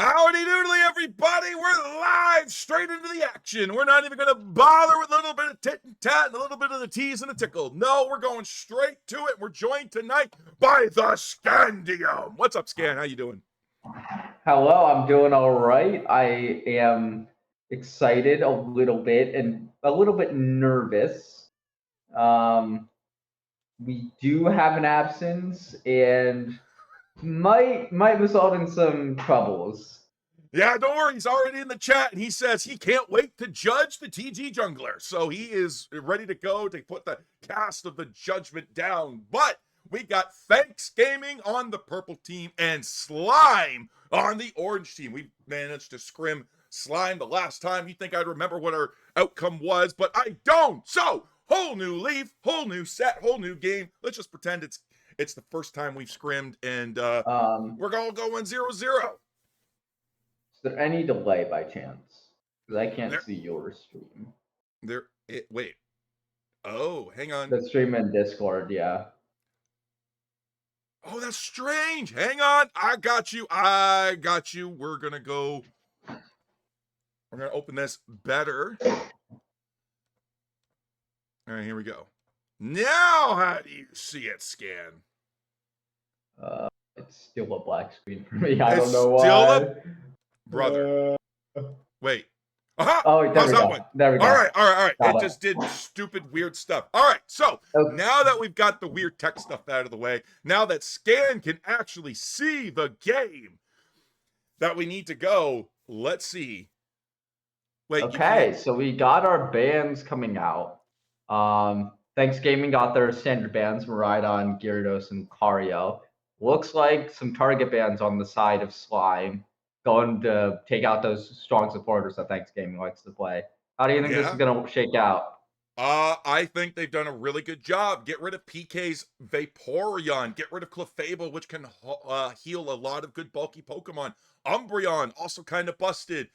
Howdy doodly, everybody. We're live straight into the action. We're not even going to bother with a little bit of tit and tat and a little bit of the tease and a tickle. No, we're going straight to it. We're joined tonight by the Scandium. What's up, Scan? How you doing? Hello, I'm doing all right. I am excited a little bit and a little bit nervous. We do have an absence and might result in some troubles. Yeah, don't worry. He's already in the chat, and he says he can't wait to judge the TG Jungler. So he is ready to go to put the cast of the judgment down. But we got Thanks Gaming on the purple team and Slime on the orange team. We managed to scrim Slime the last time. You think I'd remember what our outcome was, but I don't. So, whole new leaf, whole new set, whole new game. Let's just pretend it's the first time we've scrimmed, and we're all going 0-0. Is there any delay by chance? Because I can't see your stream. Wait. Oh, hang on. The stream in Discord, yeah. Oh, that's strange. Hang on. I got you. We're going to open this better. All right, here we go. Now, how do you see it, Scan? It's still a black screen for me. I don't know why. Brother. Wait. Aha! Oh, there we go. There we go. All right. It just did stupid, weird stuff. All right, so now that we've got the weird tech stuff out of the way, now that Scan can actually see the game that we need to go, let's see. Wait. Okay, so we got our bans coming out. Thanks Gaming got their standard bans, Maridon, Gyarados, and Cario. Looks like some target bans on the side of Slime, going to take out those strong supporters that Thanks Gaming likes to play. How do you think this is going to shake out? I think they've done a really good job. Get rid of PK's Vaporeon. Get rid of Clefable, which can heal a lot of good bulky Pokemon. Umbreon, also kind of busted.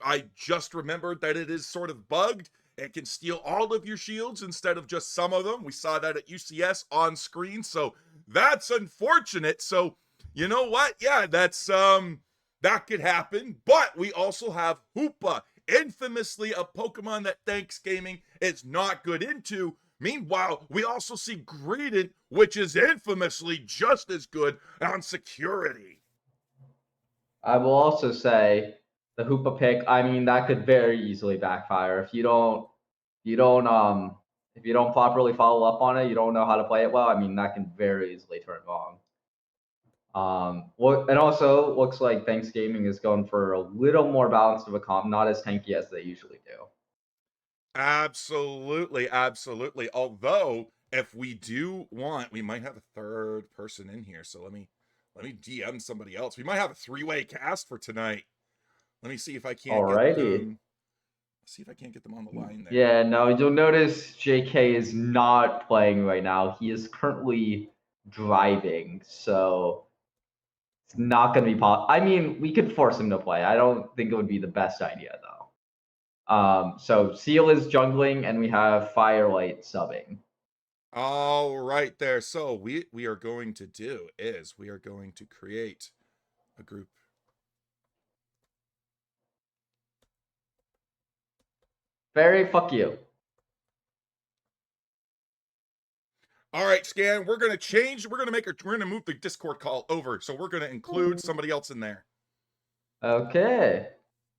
I just remembered that it is sort of bugged. It can steal all of your shields instead of just some of them. We saw that at UCS on screen, so that's unfortunate. So, you know what? Yeah, that's that could happen. But we also have Hoopa, infamously a Pokemon that Thanks Gaming is not good into. Meanwhile, we also see Greedent, which is infamously just as good on security. I will also say the Hoopa pick, I mean, that could very easily backfire. If you don't properly follow up on it, you don't know how to play it well, I mean, that can very easily turn wrong. And also looks like Thanks Gaming is going for a little more balanced of a comp, not as tanky as they usually do. Absolutely. Although, if we do want, we might have a third person in here. So let me DM somebody else. We might have a three-way cast for tonight. Let me see if I can't get them. See if I can't get them on the line there. Yeah, no, you'll notice JK is not playing right now. He is currently driving, so it's not going to be possible. I mean, we could force him to play. I don't think it would be the best idea, though. So Seal is jungling, and we have Firelight subbing. All right there. So we are going to do is we are going to create a group. Very fuck you. All right, Scan, we're going to change. We're going to move the Discord call over. So we're going to include somebody else in there. Okay.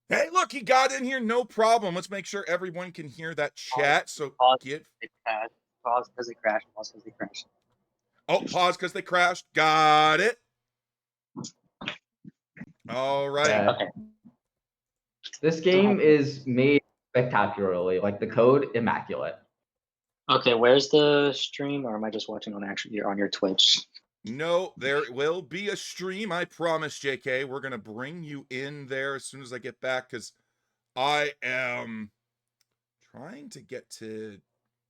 Hey, look, he got in here. No problem. Let's make sure everyone can hear that chat. So pause because they crashed. Pause because they crashed. Oh, pause because they crashed. Got it. All right. Okay. This game is made spectacularly. Like the code, immaculate. Okay, where's the stream, or am I just watching on your Twitch? No, there will be a stream. I promise, JK. We're gonna bring you in there as soon as I get back because I am trying to get to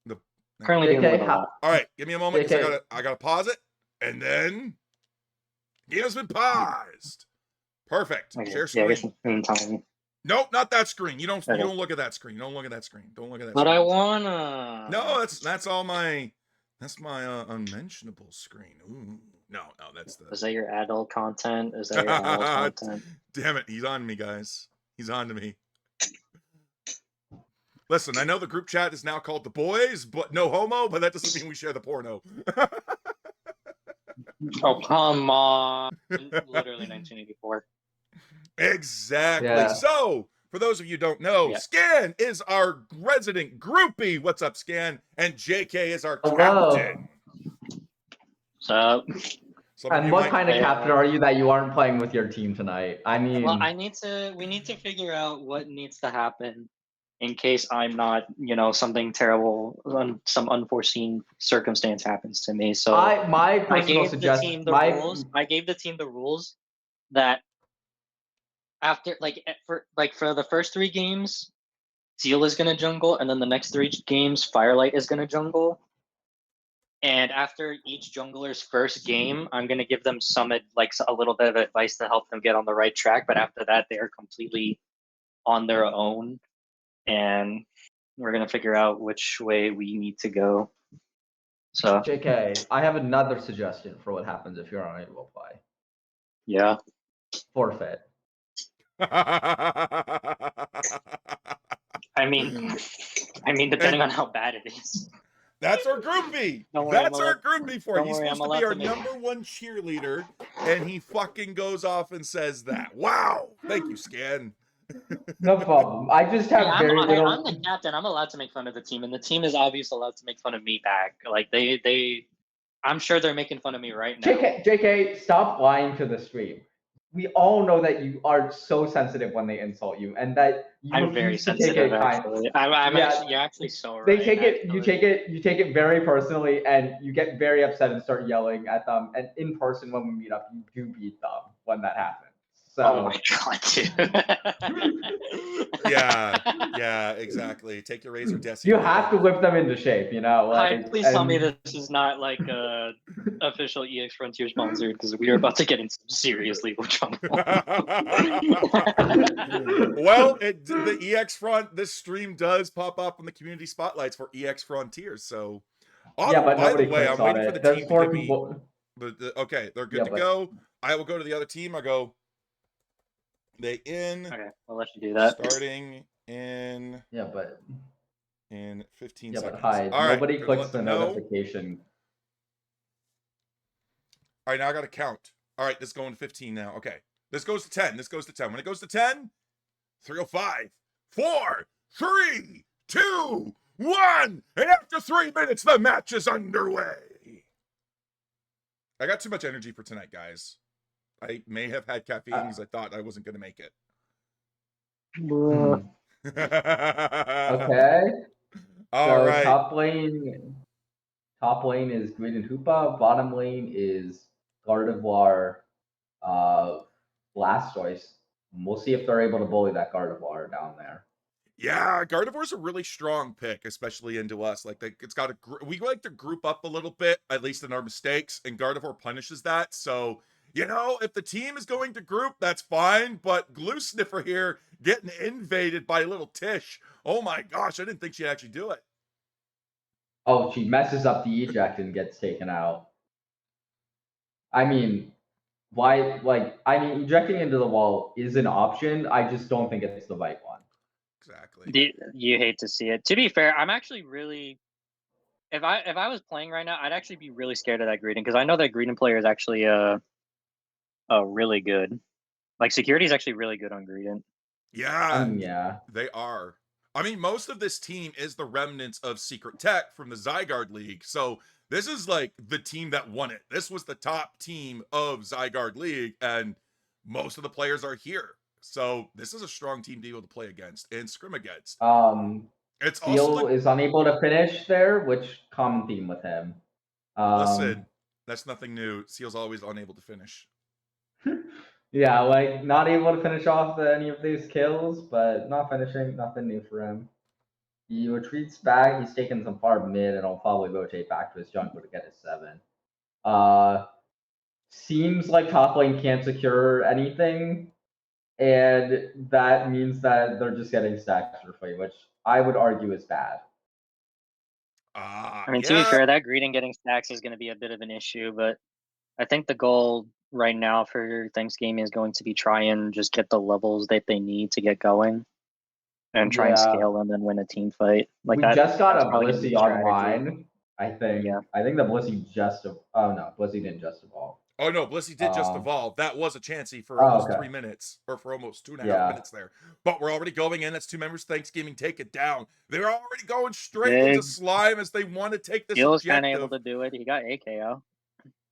the. Currently doing all right, give me a moment. I gotta pause it, and then game has been paused. Perfect. Okay. Share screen. Meantime. Nope, not that screen. You don't look at that screen. Don't look at that screen. Don't look at that but screen. I wanna. No, that's all my. That's my unmentionable screen. Ooh. That's the. Is that your adult content? Is that your adult content? Damn it, he's on me, guys. He's on to me. Listen, I know the group chat is now called the boys, but no homo, but that doesn't mean we share the porno. Oh, come on. Literally 1984. Exactly. Yeah. So, for those of you who don't know, Yeah. Scan is our resident groupie. What's up, Scan? And JK is our Hello. captain. So, Some of And you what might- kind of captain are you that you aren't playing with your team tonight? I mean, well, we need to figure out what needs to happen in case I'm not, something terrible, some unforeseen circumstance happens to me. So my I personal gave the suggestion, team the rules. I gave the team the rules that after for the first 3 games, Seal is gonna jungle, and then the next 3 games, Firelight is gonna jungle. And after each jungler's first game, I'm gonna give them a little bit of advice to help them get on the right track. But after that, they are completely on their own, and we're gonna figure out which way we need to go. So JK, I have another suggestion for what happens if you're unable to play. yeah, Forfeit. I mean, depending on how bad it is. That's our groupie. Don't worry, That's I'm our allowed- groupie for you. don't He's worry, supposed I'm to be allowed our to make- #1 cheerleader, and he fucking goes off and says that. Wow. Thank you, Scan. No problem. I just have Hey, very little. I'm the captain. I'm allowed to make fun of the team, and the team is obviously allowed to make fun of me back. Like I'm sure they're making fun of me right now. JK, stop lying to the stream. We all know that you are so sensitive when they insult you, and that you I'm very refuse to take sensitive, it kind. actually. You're actually so right. They take it. You actually. take it very personally, and you get very upset and start yelling at them. And in person, when we meet up, you do beat them when that happens. So. Oh my god, dude. Yeah, exactly. Take your razor Desi. You have to whip them into shape, Hi, please tell me this is not like a official EX Frontier sponsored, because we are about to get into some serious legal trouble. Well, the EX Front, this stream does pop up on the community spotlights for EX Frontiers. So, Yeah, but by the nobody way, clicks I'm on waiting for it. the There's team to 4 give me. people. Okay, they're good Yeah, to but- go. I will go to the other team. I go. They in. Okay, I'll let you do that. Starting in. Yeah, but. In 15 Yeah, seconds. but hi. All right, Nobody gonna clicks let the them know. notification. All right, now I got to count. All right, this is going to 15 now. Okay, this goes to 10. This goes to 10. When it goes to 10, 305, 4, 3, 2, 1. And after 3 minutes, the match is underway. I got too much energy for tonight, guys. I may have had caffeine because I thought I wasn't going to make it. Okay. All right. Top lane is Green and Hoopa. Bottom lane is Gardevoir, Blastoise. We'll see if they're able to bully that Gardevoir down there. Yeah, Gardevoir's a really strong pick, especially into us. Like, it's got we like to group up a little bit, at least in our mistakes, and Gardevoir punishes that. So, if the team is going to group, that's fine. But Glue Sniffer here getting invaded by little Tish. Oh my gosh, I didn't think she'd actually do it. Oh, she messes up the eject and gets taken out. I mean, why? Ejecting into the wall is an option. I just don't think it's the right one. Exactly. You hate to see it. To be fair, I'm actually really. If I was playing right now, I'd actually be really scared of that Greedent, because I know that Greedent player is actually really good. Like, security is actually really good on Greedent. Yeah. Yeah. They are. I mean, most of this team is the remnants of Secret Tech from the Zygarde League. So this is like the team that won it. This was the top team of Zygarde League, and most of the players are here. So this is a strong team to be able to play against and scrim against. It's Seal is unable to finish there, which common theme with him. Listen, that's nothing new. Seal's always unable to finish. Yeah, like not able to finish off any of these kills, but not finishing, nothing new for him. He retreats back. He's taking some far mid, and he'll probably rotate back to his jungle to get his 7. Seems like top lane can't secure anything, and that means that they're just getting stacks for free, which I would argue is bad. To be fair, that Greedent getting stacks is going to be a bit of an issue, but I think the goal right now for Thanksgiving is going to be try and just get the levels that they need to get going, and try and Yeah. scale them and win a team fight. Like We that. just got That's a probably gonna be Blissey the strategy. online. I think. Yeah. I think the Blissey just. Oh no, Blissey didn't just evolve. Oh no, Blissey did just Um, evolve. That was a chancey for Oh, almost okay. 3 minutes, or for almost 2.5 Yeah. minutes there. But we're already going in. That's 2 members Thanksgiving. Take it down. They're already going straight Big. into slime as they want to take this He was kind of able objective. to do it. He got AKO.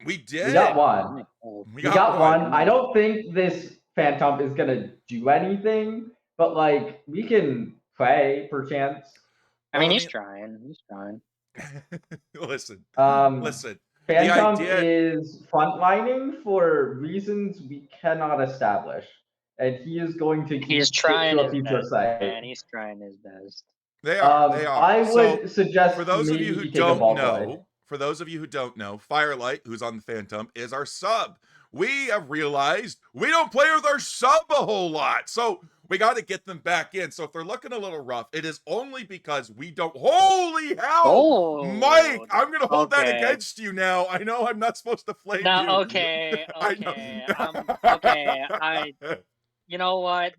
We did. We got one. Oh, We We got one. one. I don't think this Phantom is gonna do anything, but like we can play perchance. I Well, mean, he's trying. He's trying. listen. Phantom idea- is frontlining for reasons we cannot establish, and he is going to He's get trying to a his future best, site. man. He's trying his best. They are. They are. I So, would suggest for those of maybe you who he take a ball play. don't know, Firelight, who's on the Phantom, is our sub. We have realized we don't play with our sub a whole lot, so we got to get them back in. So if they're looking a little rough, it is only because we don't. Holy hell, Oh, Mike! I'm gonna hold that okay. against you now. I know I'm not supposed to flame you. No, okay, I know. okay. You know what?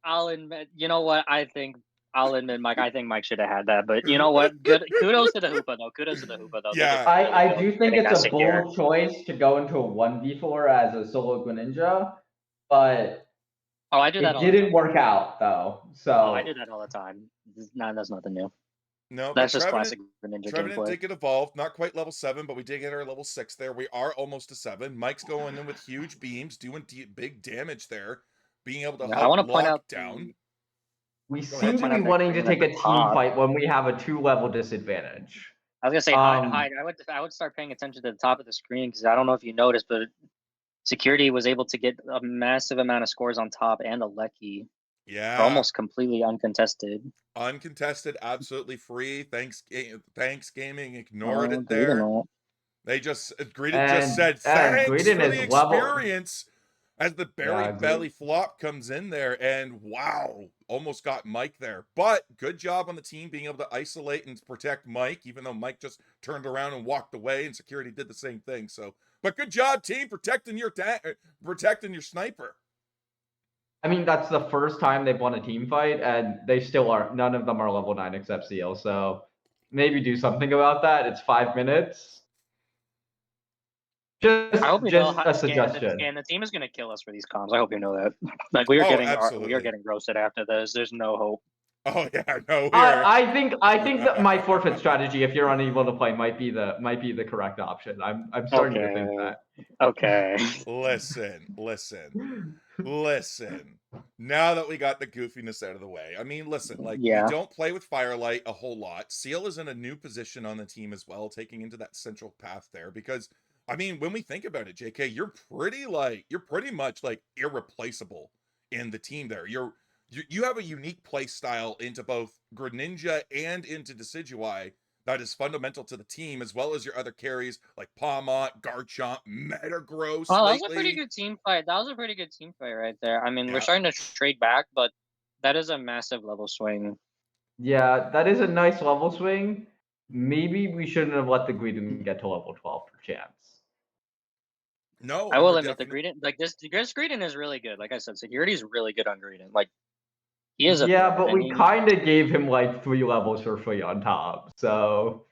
I'll admit. You know what? I'll admit, Mike. I think Mike should have had that. But you know what? Good. Kudos to the Hoopa though. Kudos to the Hoopa though. They Yeah. did really I good do think getting it's that a secured. bold choice to go into a 1v4 as a solo Greninja, but Oh, I do that it all the didn't time. work out though. So Oh, I do that all the time. That's nothing new. No, That's but just classic Greninja Trevenant gameplay. did get evolved, not quite level 7, but we did get our level 6 there. We are almost to 7. Mike's going in with huge beams, doing big damage there, being able to Yeah, I help want to point lock out down. we Go seem ahead, to Jake. be wanting to Green at take a the team top. fight when we have a 2-level disadvantage. I was gonna say hide. I would start paying attention to the top of the screen because I don't know if you noticed, but Security was able to get a massive amount of scores on top and a Lecky. Yeah. Almost completely uncontested. Uncontested, absolutely free. Thanks Gaming ignored Oh, it there. Greedent. They just Greedent just said and thanks Greedent for the is level- experience as the berry belly flop comes in there, and wow, almost got Mike there. But good job on the team being able to isolate and protect Mike, even though Mike just turned around and walked away, and Security did the same thing. So, but good job, team, protecting your sniper. I mean, that's the first time they've won a team fight, and they still are. None of them are level 9 except Seal. So maybe do something about that. It's 5 minutes. I hope you know a suggestion. Scan, the team is gonna kill us for these comms. I hope you know that. Like we are getting roasted after this. There's no hope. Oh yeah, no. I think that my forfeit strategy, if you're unable to play, might be the correct option. I'm starting to think that. Okay. Listen. Now that we got the goofiness out of the way, I mean, listen, like we don't play with Firelight a whole lot. Seal is in a new position on the team as well, taking into that central path there because I mean, when we think about it, JK, you're pretty much like irreplaceable in the team there. You have a unique play style into both Greninja and into Decidueye that is fundamental to the team, as well as your other carries like Pawmont, Garchomp, Metagross. Well, that was a pretty good team fight. Right there. I mean, we're starting to trade back, but that is a massive level swing. Yeah, that is a nice level swing. Maybe we shouldn't have let the Greedent get to level 12 per chance. No, I will admit the Greedent, like this Greedent is really good. Like I said, Security is really good on Greedent. Like he is but we kind of gave him like 3 levels for free on top. So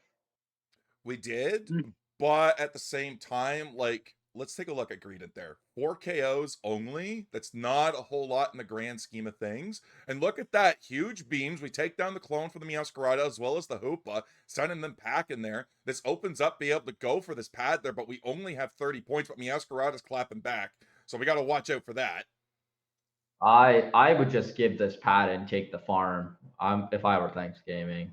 we did, but at the same time, like let's take a look at Greedent there. 4 KOs only. That's not a whole lot in the grand scheme of things. And look at that. Huge beams. We take down the clone for the Meowscarada as well as the Hoopa, sending them packing there. This opens up, be able to go for this pad there, but we only have 30 points, but Meowscarada's clapping back. So we got to watch out for that. I would just give this pad and take the farm. If I were Thanksgiving.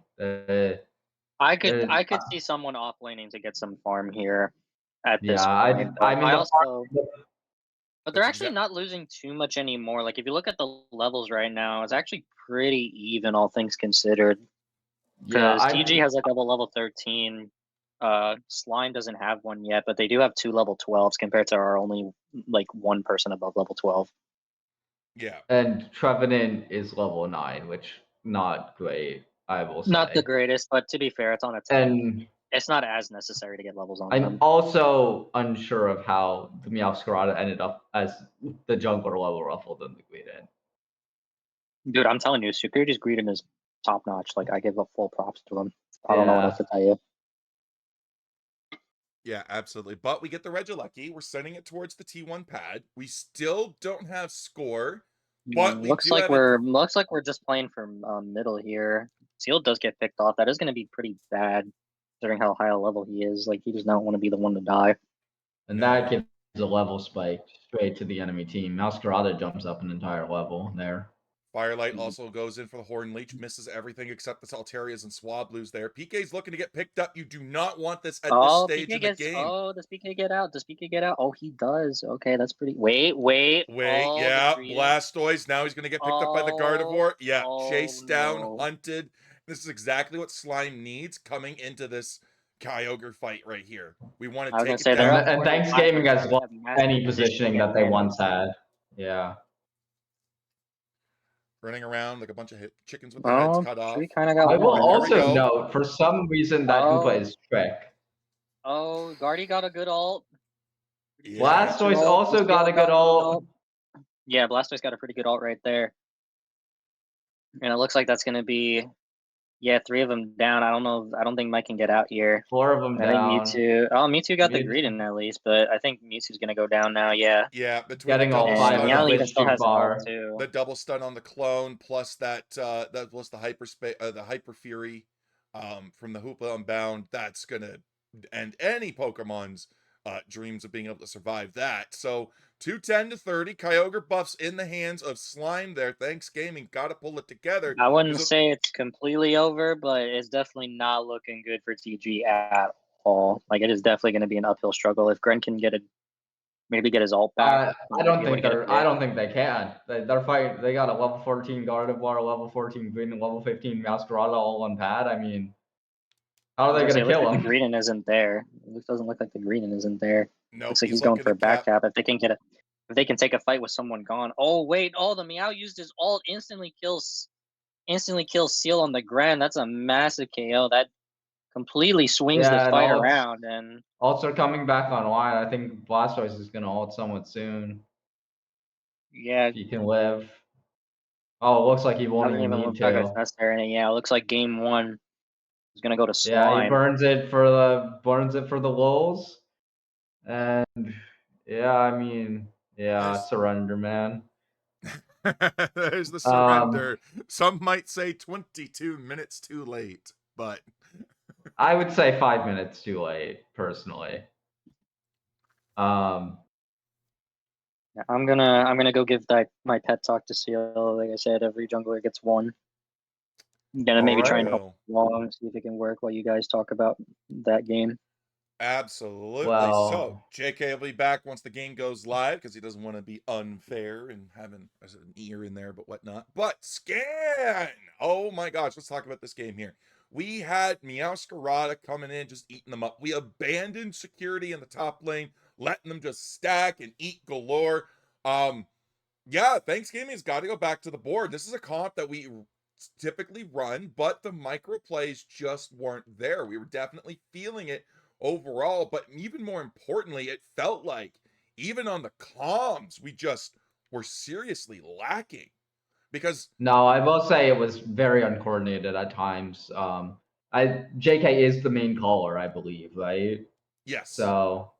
I could see someone off laning to get some farm here at this point. But they're actually not losing too much anymore. Like if you look at the levels right now, it's actually pretty even, all things considered. Because TG has like level 13. Slime doesn't have one yet, but they do have 2 level 12s compared to our only like 1 person above level 12. Yeah. And Trevenant is level 9, which not great. I will say. Not the greatest, but to be fair, it's on a 10. And It's not as necessary to get levels on I'm them. also unsure of how the Meowscarada ended up as the jungler level ruffled in the Guiden. Dude, I'm telling you, Security's greeting is top notch. Like, I give up full props to him. I don't know what else to tell you. Yeah, absolutely. But we get the Regieleki. We're sending it towards the T1 pad. We still don't have score, but we Looks do like have we're just playing for middle here. Seal does get picked off. That is going to be pretty bad, considering how high a level he is. Like, he does not want to be the one to die. And No. that gives a level spike straight to the enemy team. Meowscarada jumps up an entire level there. Firelight also goes in for the Horn Leech, misses everything except the Salterias and Swablues there. PK's looking to get picked up. You do not want this at this stage of the game. Oh, does PK get out? Does PK get out? Oh, he does. Okay, that's pretty. Wait. Oh, Yeah, the greeting. Blastoise. Now he's going to get picked up by the Gardevoir. Yeah, chased down, no. hunted. This is exactly what Slime needs coming into this Kyogre fight right here. We want I to was gonna take say it they're down. up And 4 to Thanks 5 Gaming right has now. They lost have massive any positioning positioning that they advantage. once had. Yeah. Running around like a bunch of chickens with their heads Oh, cut off. we kind of got I will one. There we also go. note, for some reason, that Hoopa is Trick. Oh, Guardy got a good ult. Yeah. Blastoise also got a good ult. Yeah, Blastoise got a pretty good ult right there. And it looks like that's gonna be, yeah, 3 of them down. I don't know. I don't think Mike can get out here. 4 of them I think down. Mewtwo. Oh, Mewtwo got the Mewtwo- greeting at least, but I think Mewtwo's gonna go down now. Yeah. Yeah, between Getting the all double 5 stun of on the Meowth bridge still too has an ult far. too. the double stun on the clone, plus that was the the Hyper Fury from the Hoopa Unbound. That's gonna end any Pokemon's dreams of being able to survive that. So 210 to 30, Kyogre buffs in the hands of Slime there. Thanks Gaming, gotta pull it together. I wouldn't say it's completely over, but it's definitely not looking good for TG at all. Like, it is definitely going to be an uphill struggle. If Gren can maybe get his ult back. I don't think they can. They're fighting. They got a level 14 Gardevoir, a level 14 Green, and level 15 Meowscarada all on pad. I mean, how are they going to kill Like him? the greeting isn't there. It doesn't look like the greeting isn't there. Nope, Looks like he's going for a back tap. If they can take a fight with someone gone. Oh wait, the Meow used his ult, instantly kills Seal on the ground. That's a massive KO. That completely swings the fight around. And ults are coming back online. I think Blastoise is going to ult somewhat soon. yeah, If he can live. Oh, it looks like he won't even need to. Yeah, it looks like game 1 is gonna go to Slime. Yeah, he burns it for the lulz. And yeah, I mean, surrender, man. There's the surrender. Some might say 22 minutes too late, but I would say 5 minutes too late, personally. I'm gonna go give my pet talk to Seal. Like I said, every jungler gets one. I'm gonna maybe try and help along, see if it can work while you guys talk about that game. Absolutely. Well, so JK will be back once the game goes live because he doesn't want to be unfair and having an ear in there, but whatnot. But Scan! Oh my gosh, let's talk about this game here. We had Meowscarada coming in, just eating them up. We abandoned security in the top lane, letting them just stack and eat galore. Yeah, Thanks Gaming has got to go back to the board. This is a comp that we typically run, but the micro plays just weren't there. We were definitely feeling it overall, but even more importantly, it felt like even on the comms, we just were seriously lacking because no, I will say it was very uncoordinated at times. JK is the main caller, I believe, right? yes. So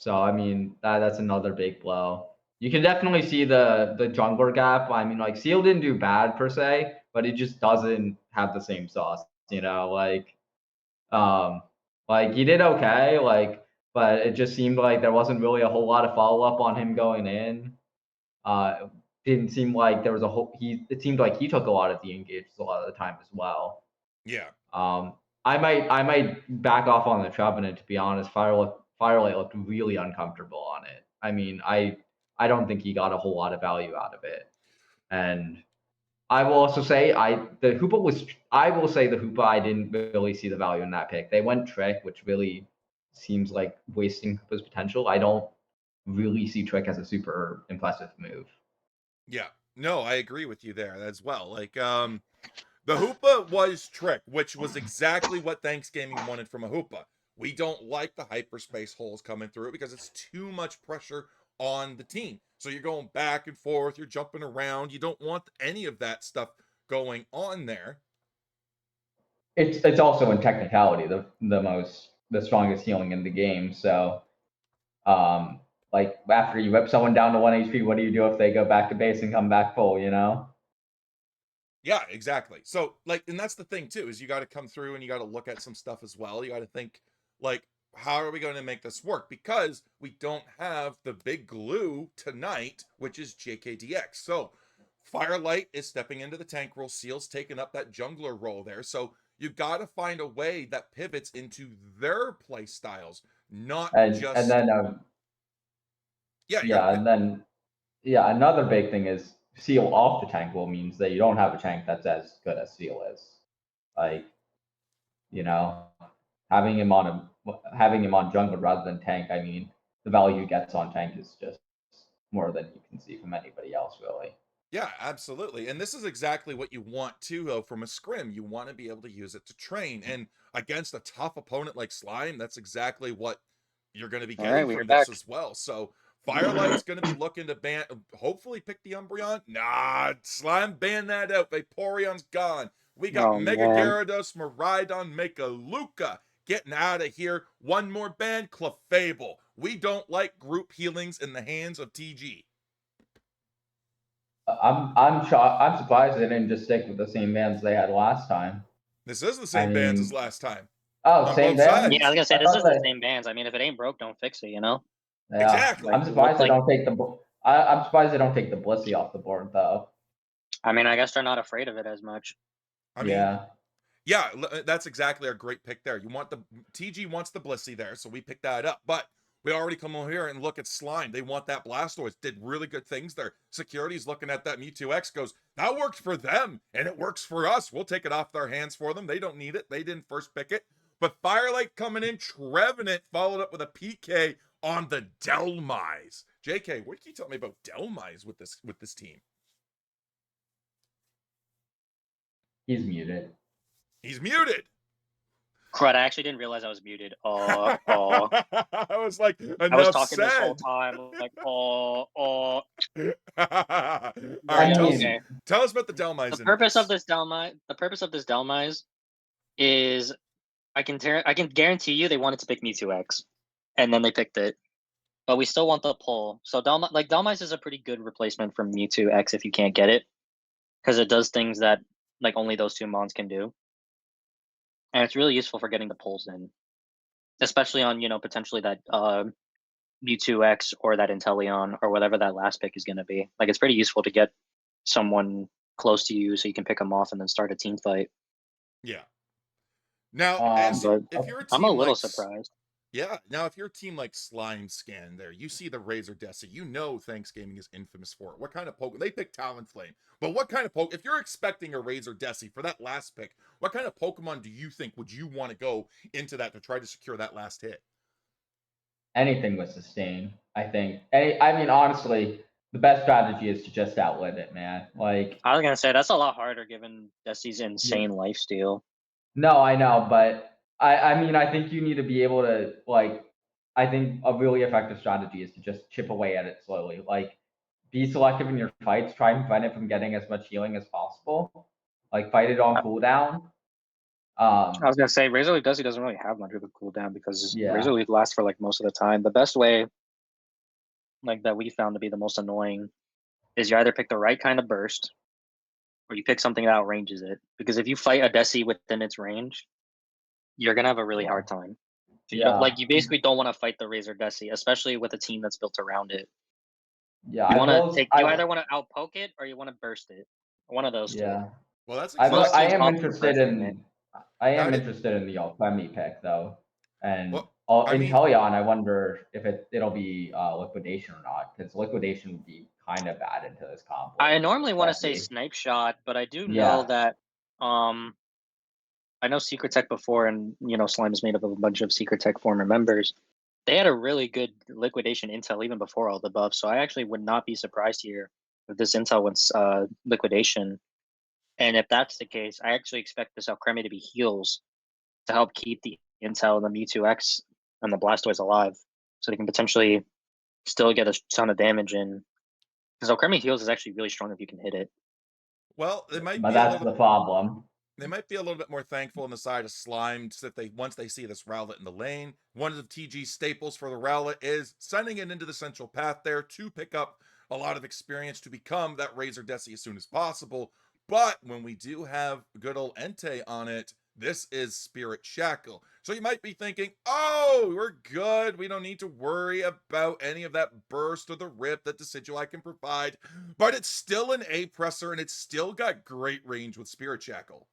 I mean that's another big blow. You can definitely see the jungler gap. I mean, like Seal didn't do bad per se, but he just doesn't have the same sauce, you know, like he did okay, but it just seemed like there wasn't really a whole lot of follow-up on him going in. Didn't seem like there was it seemed like he took a lot of the engages a lot of the time as well. Yeah. I might back off on the Trevenant, to be honest. Firelight looked really uncomfortable on it. I mean, I don't think he got a whole lot of value out of it. And I will also say I will say the Hoopa, I didn't really see the value in that pick. They went Trick, which really seems like wasting Hoopa's potential. I don't really see Trick as a super impressive move. Yeah. No, I agree with you there as well. Like, The Hoopa was Trick, which was exactly what Thanksgiving wanted from a Hoopa. We don't like the hyperspace holes coming through because it's too much pressure on the team. So you're going back and forth, you're jumping around. You don't want any of that stuff going on there. It's also in technicality the strongest healing in the game. So, like after you whip someone down to 1 HP, what do you do if they go back to base and come back full? You know? Yeah, exactly. So, like, and that's the thing too, is you got to come through and you got to look at some stuff as well. You got to think, like, how are we going to make this work? Because we don't have the big glue tonight, which is JKDX. So, Firelight is stepping into the tank role, Seal's taking up that jungler role there. So, you got to find a way that pivots into their play styles, not And just then yeah, you got yeah, and then yeah, another big thing is Seal off the tank role means that you don't have a tank that's as good as Seal is. Like, you know, having him on jungle rather than tank, I mean, the value he gets on tank is just more than you can see from anybody else, really. Yeah, absolutely. And this is exactly what you want too, though, from a scrim. You want to be able to use it to train. And against a tough opponent like Slime, that's exactly what you're going to be All right, getting we are from back. this as well. So Firelight's going to be looking to ban, hopefully pick the Umbreon. Nah, Slime ban that out. Vaporeon's gone. We got Oh Mega man. Gyarados, Miraidon, Luca getting out of here. One more ban, Clefable. We don't like group healings in the hands of TG. I'm shocked. I'm surprised they didn't just stick with the same bands they had last time. This is the I same bans as mean, last time oh, on same both bands? Yeah, I was sides. gonna say I this thought is the they, same bands. I mean, if it ain't broke, don't fix it. You know. yeah. Exactly. I'm Like it looked surprised they like. don't take I'm surprised they don't take the Blissey off the board though. I mean, I guess they're not afraid of it as much. I mean, Yeah. yeah, that's exactly a great pick there. You want the TG wants the Blissey there, so we picked that up. But we already come over here and look at Slime. They want that Blastoise. Did really good things there. Security's looking at that Mewtwo X, goes, that worked for them, and it works for us. We'll take it off their hands for them. They don't need it. They didn't first pick it. But Firelight coming in, Trevenant followed up with a PK on the Delmise. JK, what can you tell me about Delmise with this team? He's muted. He's muted. Crud! I actually didn't realize I was muted. I was like, I was enough talking this whole said. time. Like, oh. All I right, Okay. tell us about the Delmise. The purpose of this Delmise is I can guarantee you they wanted to pick Mewtwo X, and then they picked it. But we still want the pull. So Delmise is a pretty good replacement for Mewtwo X if you can't get it, because it does things that like only those two mons can do, and it's really useful for getting the pulls in, especially on potentially that Mewtwo X or that Inteleon or whatever that last pick is going to be. Like it's pretty useful to get someone close to you so you can pick them off and then start a team fight. Yeah. Now, But if you're a team I'm a little like surprised. yeah, now if you're a team like Slime Scan there, you see the Razor Desi, you know Thanksgiving is infamous for it. What kind of poke? They pick Talonflame, but what kind of poke? If you're expecting a Razor Desi for that last pick, what kind of Pokemon do you think would you want to go into that to try to secure that last hit? Anything with sustain, I think. I mean, honestly, the best strategy is to just outlive it, man. Like, I was gonna say that's a lot harder given Desi's insane lifesteal. no, I know, but I mean, I think you need to be able to like. I think a really effective strategy is to just chip away at it slowly. Like, be selective in your fights. Try and prevent it from getting as much healing as possible. Like, fight it on cooldown. I was gonna say Razor Leaf Desi doesn't really have much of a cooldown because Yeah. Razor Leaf lasts for like most of the time. The best way, like that we found to be the most annoying, is you either pick the right kind of burst, or you pick something that outranges it. Because if you fight a Desi within its range, you're gonna have a really hard time. Yeah. Like you basically don't want to fight the Razor Desi, especially with a team that's built around it. Yeah. You want to take. You either want to outpoke it or you want to burst it. One of those two. Yeah. Well, that's I Most teams am opt for interested bursting it. in interested in the Alchemy pick though, and Well, in mean, Teleon, I wonder if it'll be liquidation or not, because liquidation would be kind of bad into this combo. I normally want to say especially. Snipe Shot, but I do Yeah. know that I know Secret Tech before, and Slime is made up of a bunch of Secret Tech former members. They had a really good liquidation intel even before all the buffs, so I actually would not be surprised here if this intel went liquidation. And if that's the case, I actually expect this Alcremie to be heals to help keep the Intel and the Mewtwo X and the Blastoise alive, so they can potentially still get a ton of damage in. Because Alcremie heals is actually really strong if you can hit it. Well, they might But be a that's little. the problem. They might be a little bit more thankful on the side of Slime that once they see this Rowlet in the lane. One of the TG staples for the Rowlet is sending it into the central path there to pick up a lot of experience to become that Razor Desi as soon as possible. But when we do have good old Entei on it, this is Spirit Shackle. So you might be thinking, oh, we're good. We don't need to worry about any of that burst or the rip that Decidueye can provide. But it's still an A presser and it's still got great range with Spirit Shackle.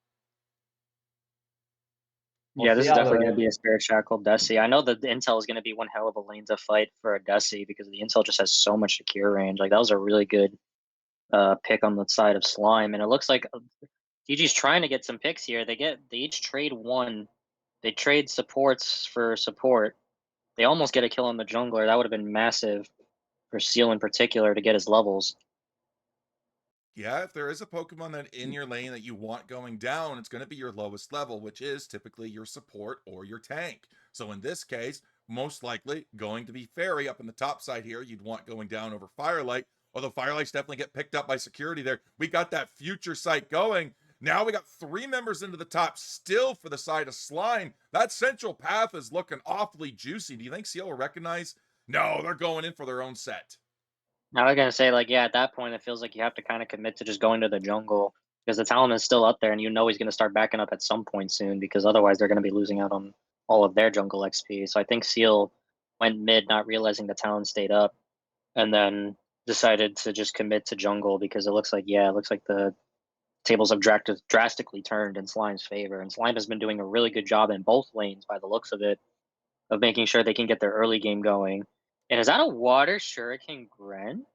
We'll Yeah, see this is how definitely going to the be a Spirit Shackle Desi. I know that the Intel is going to be one hell of a lane to fight for a Desi because the Intel just has so much secure range. Like, that was a really good pick on the side of Slime. And it looks like TG's trying to get some picks here. They each trade one. They trade supports for support. They almost get a kill on the jungler. That would have been massive for Seal in particular to get his levels. Yeah, if there is a Pokemon that in your lane that you want going down, it's going to be your lowest level, which is typically your support or your tank. So in this case, most likely going to be Fairy up in the top side here. You'd want going down over Firelight, although Firelight's definitely get picked up by security there. We got that future sight going. Now we got 3 members into the top still for the side of Slime. That central path is looking awfully juicy. Do you think Seal will recognize? No, they're going in for their own set. I was gonna say, like, yeah, at that point, it feels like you have to kind of commit to just going to the jungle because the talent is still up there, and you know he's gonna start backing up at some point soon because otherwise they're gonna be losing out on all of their jungle XP. So I think Seal went mid, not realizing the talent stayed up, and then decided to just commit to jungle because it looks like the tables have drastically turned in Slime's favor, and Slime has been doing a really good job in both lanes by the looks of it, of making sure they can get their early game going. And is that a water shuriken Gren?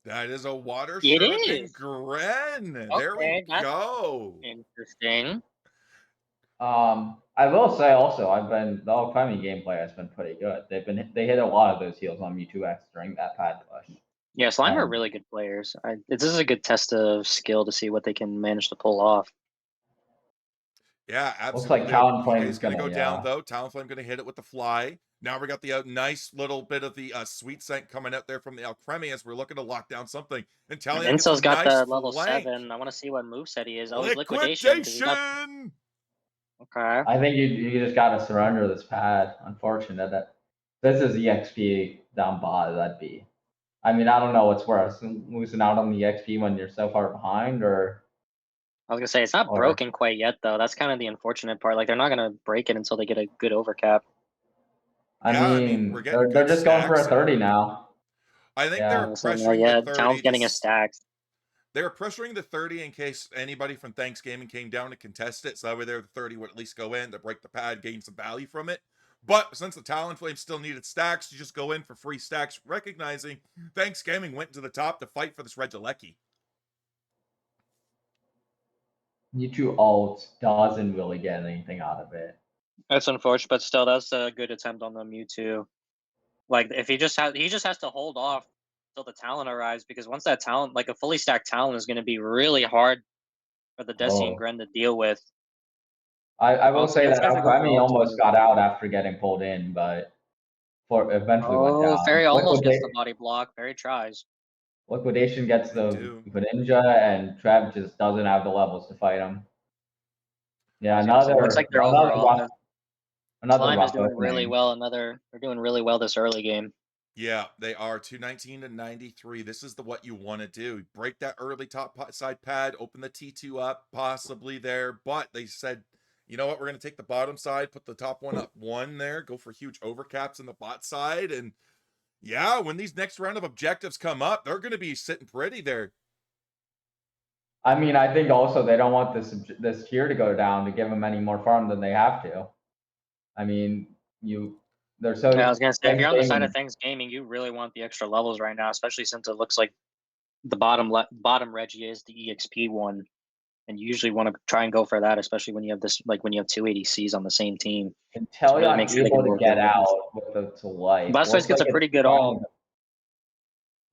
That is a water It shuriken is. Gren. There we Okay, that's go. interesting. I will say also, the Alcremie gameplay has been pretty good. They hit a lot of those heals on Mewtwo X during that pad push. Yeah, Slime are And really good players. This is a good test of skill to see what they can manage to pull off. Yeah, looks like absolutely. There, Talonflame PK's is going to gonna, go down yeah. though. Talonflame going to hit it with the fly. Now we got the nice little bit of the sweet scent coming out there from the Alcremie as we're looking to lock down something. And And Talion gets a Incel's got nice the level flank. 7. I want to see what moveset he is. Oh, he's liquidation because he's got. Liquidation! Okay. I think you just gotta surrender this pad. Unfortunate that this is EXP down bot. That'd be. I mean, I don't know what's worse, losing out on the XP when you're so far behind, or I was gonna say it's not broken quite yet though. That's kind of the unfortunate part. Like they're not gonna break it until they get a good overcap. I Yeah, I mean, we're mean, getting they're good just going for a stacks. 30 now. I think Yeah. they're So, pressuring the yeah, 30 Talon's getting a stack. They were pressuring the 30 in case anybody from Thanksgiving came down to contest it. So that way there the 30 would at least go in to break the pad, gain some value from it. But since the Talonflame still needed stacks, you just go in for free stacks, recognizing Thanksgiving went to the top to fight for this Regieleki. Mewtwo ult doesn't really get anything out of it. That's unfortunate, but still, that's a good attempt on the Mewtwo. Like if he just has to hold off till the Talon arrives because once that Talon, like a fully stacked Talon, is going to be really hard for the Desi and Oh. Gren to deal with. I will Oh, say he that tries to go for Alcremie almost ultimate. got out after getting pulled in, but eventually went Oh, down. Fairy almost gets the body block. Fairy tries. Liquidation gets They the do. Ninja, and Trev just doesn't have the levels to fight him. Yeah, I was gonna say, looks like they're overall. another Slime is rough doing really opening. well. They're doing really well this early game. Yeah, they are 219 to 93. This is what you want to do. Break that early top side pad, open the T2 up, possibly there. But they said, you know what, we're going to take the bottom side, put the top one up 1 there, go for huge overcaps in the bot side. And yeah, when these next round of objectives come up, they're going to be sitting pretty there. I mean, I think also they don't want this tier to go down to give them any more farm than they have to. I mean, they're so. Yeah, I was gonna say, if you're on the side of Thanksgiving- things gaming, you really want the extra levels right now, especially since it looks like the bottom Reggie is the EXP one, and you usually want to try and go for that, especially when you have this, like when you have 2 ADCs on the same team. Until really you're make sure they able can to both get get levels. out with the life. Blastoise gets a pretty good ult.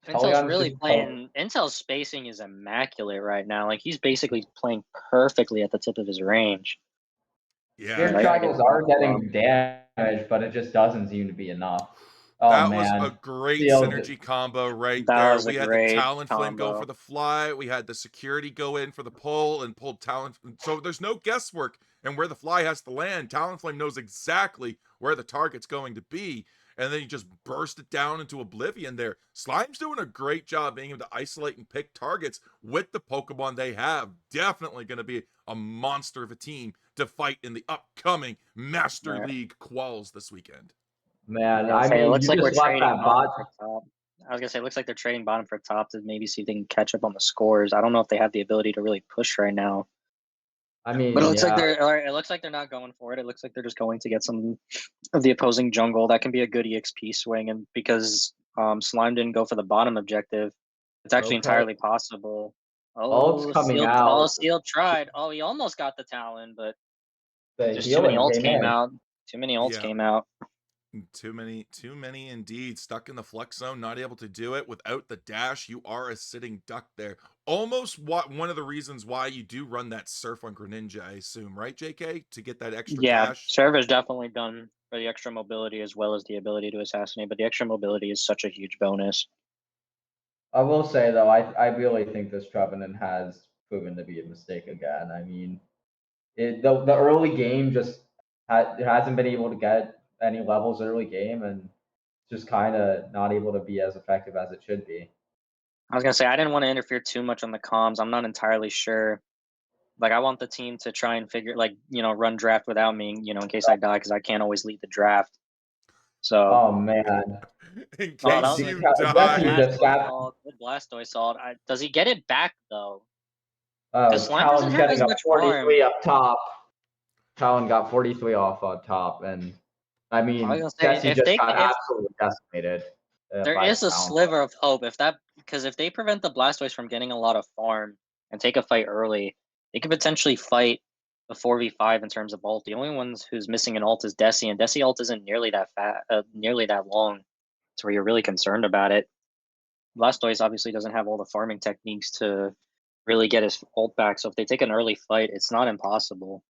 Intel's Talion's really just playing. Intel's spacing is immaculate right now. Like he's basically playing perfectly at the tip of his range. Yeah, Spear I gotta triangles get are that getting from. damage, but it just doesn't seem to be enough. Oh that was a man, great sealed. synergy combo right That there. was a We had the great Talonflame go for combo. the fly. We had the security go in for the pull and pulled Talon. So there's no guesswork and where the fly has to land. Talonflame knows exactly where the target's going to be. And then you just burst it down into oblivion there. Slime's doing a great job being able to isolate and pick targets with the Pokemon they have. Definitely going to be a monster of a team to fight in the upcoming Master Right. League quals this weekend. Man, I was I gonna say, it mean, looks you like we're just left trading that bottom bot. for top. I was gonna say, it looks like they're trading bottom for top to maybe see if they can catch up on the scores. I don't know if they have the ability to really push right now, I but it mean, looks like yeah, it looks like they're not going for it. It looks like they're just going to get some of the opposing jungle. That can be a good EXP swing, and because Slime didn't go for the bottom objective, it's actually okay. entirely possible. Ult's Oh, coming Seal! out. Oh, Seal tried. Oh, he almost got the Talon, but The just too many healing ults came came in. out. Too many ults Yeah. came out. Too many indeed. Stuck in the flex zone, not able to do it. Without the dash, you are a sitting duck there. Almost one of the reasons why you do run that surf on Greninja, I assume, right, JK? To get that extra Yeah, dash. serve is definitely done for the extra mobility as well as the ability to assassinate, but the extra mobility is such a huge bonus. I will say though, I really think this Trevenant has proven to be a mistake again. I mean, the early game just hasn't been able to get any levels early game, and just kind of not able to be as effective as it should be. I was gonna say I didn't want to interfere too much on the comms. I'm not entirely sure. Like I want the team to try and figure run draft without me, in case I die, because I can't always lead the draft. So Oh man, In oh, that case was a you good Jesse die. just Blastoise got salt. Good Blastoise salt. Does he get it back though? oh Because Slime doesn't Talon's have getting as a much 43 farm. up top. Talon got 43 off on top, and I I was mean gonna say Jesse if just they got if absolutely decimated there by is a Talon. sliver of hope if they prevent the Blastoise from getting a lot of farm and take a fight early, they could potentially fight the 4v5 in terms of ult. The only ones who's missing an ult is Desi, and Desi ult isn't nearly that nearly that long, to where you're really concerned about it. Blastoise obviously doesn't have all the farming techniques to really get his ult back, so if they take an early fight, it's not impossible.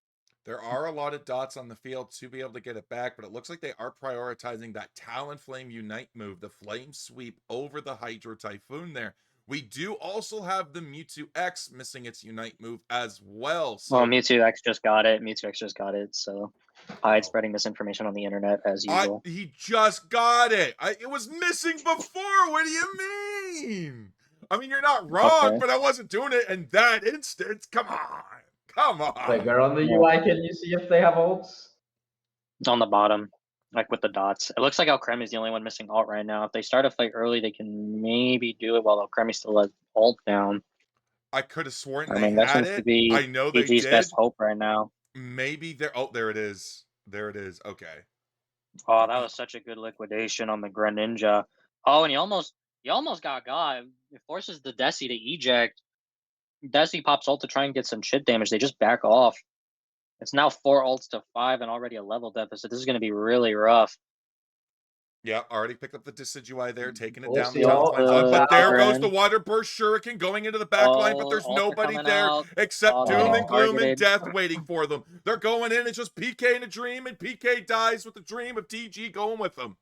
There are a lot of dots on the field to be able to get it back, but it looks like they are prioritizing that Talonflame Unite move, the Flame Sweep over the Hydro Typhoon there. We do also have the Mewtwo X missing its Unite move as well. Well, So Mewtwo X just got it. Mewtwo X just got it, so hide spreading misinformation on the internet as usual. he just got it. It was missing before. What do you mean? I mean, you're not wrong, Okay. but I wasn't doing it in that instance. Come on. Come Wait, on. girl, on the Yeah. UI, can you see if they have ults? On the bottom, like with the dots. It looks like Alcremie is the only one missing ult right now. If they start a fight early, they can maybe do it while Alcremie still has ult down. I could have sworn I they mean, that had seems to it. be I know they PG's best did. hope right now. Maybe they're. Oh, there it is. There it is. Okay. Oh, that was such a good liquidation on the Greninja. Oh, and he almost got. It forces the Desi to eject. Desi pops ult to try and get some chip damage. They just back off. It's now 4 ults to 5 and already a level deficit. This is going to be really rough. Yeah, already picked up the Decidueye there, taking it We'll down the see. Ult Talonflame side. But there goes the Turn. Water Burst Shuriken going into the back line, but Oh, there's ults are nobody coming there out. except Oh, they're Doom getting and Gloom and targeted. Death waiting for them. They're going in. It's just PK and a dream, and PK dies with the dream of TG going with them.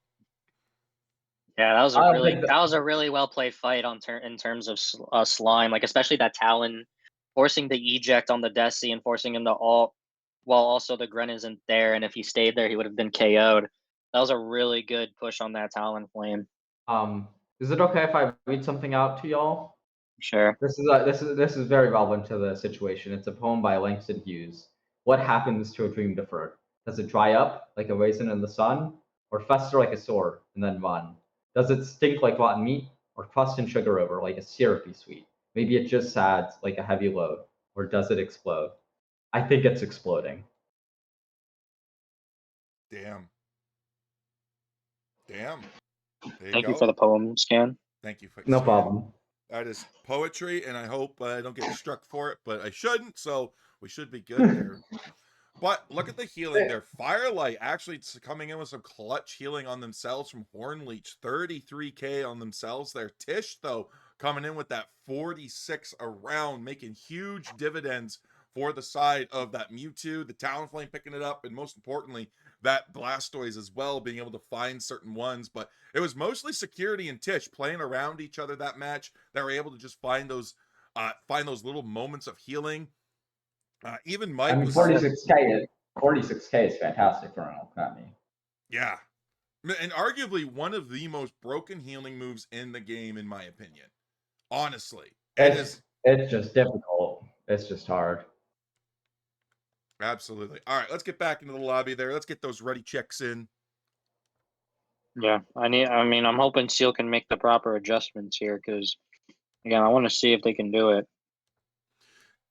Yeah, that was I don't think a really well played fight in terms of Slime, like especially that Talon forcing the eject on the Desi and forcing him to ult, while also the Gren isn't there, and if he stayed there, he would have been KO'd. That was a really good push on that Talon Flame. Is it okay if I read something out to y'all? Sure. This is very relevant to the situation. It's a poem by Langston Hughes. What happens to a dream deferred? Does it dry up like a raisin in the sun, or fester like a sore and then run? Does it stink like rotten meat, or crust and sugar over like a syrupy sweet? Maybe it just sags like a heavy load, or does it explode? I think it's exploding. Damn. Damn. There you Thank you go. for the poem scan. Thank you for No scanning. problem. That is poetry, and I hope I don't get struck for it, but I shouldn't, so we should be good there. But look at the healing there. Firelight actually coming in with some clutch healing on themselves from Hornleech. 33k on themselves there. Tish, though, coming in with that 46 around, making huge dividends for the side of that Mewtwo, the Talonflame picking it up, and most importantly, that Blastoise as well, being able to find certain ones. But it was mostly Security and Tish playing around each other that match. They were able to just find those little moments of healing. Even I Mike mean, was 46k is fantastic for an Okami. yeah. And arguably one of the most broken healing moves in the game, in my opinion. Honestly. It's just difficult. It's just hard. Absolutely. All right, let's get back into the lobby there. Let's get those ready checks in. Yeah, I'm hoping Seal can make the proper adjustments here because, again, I want to see if they can do it.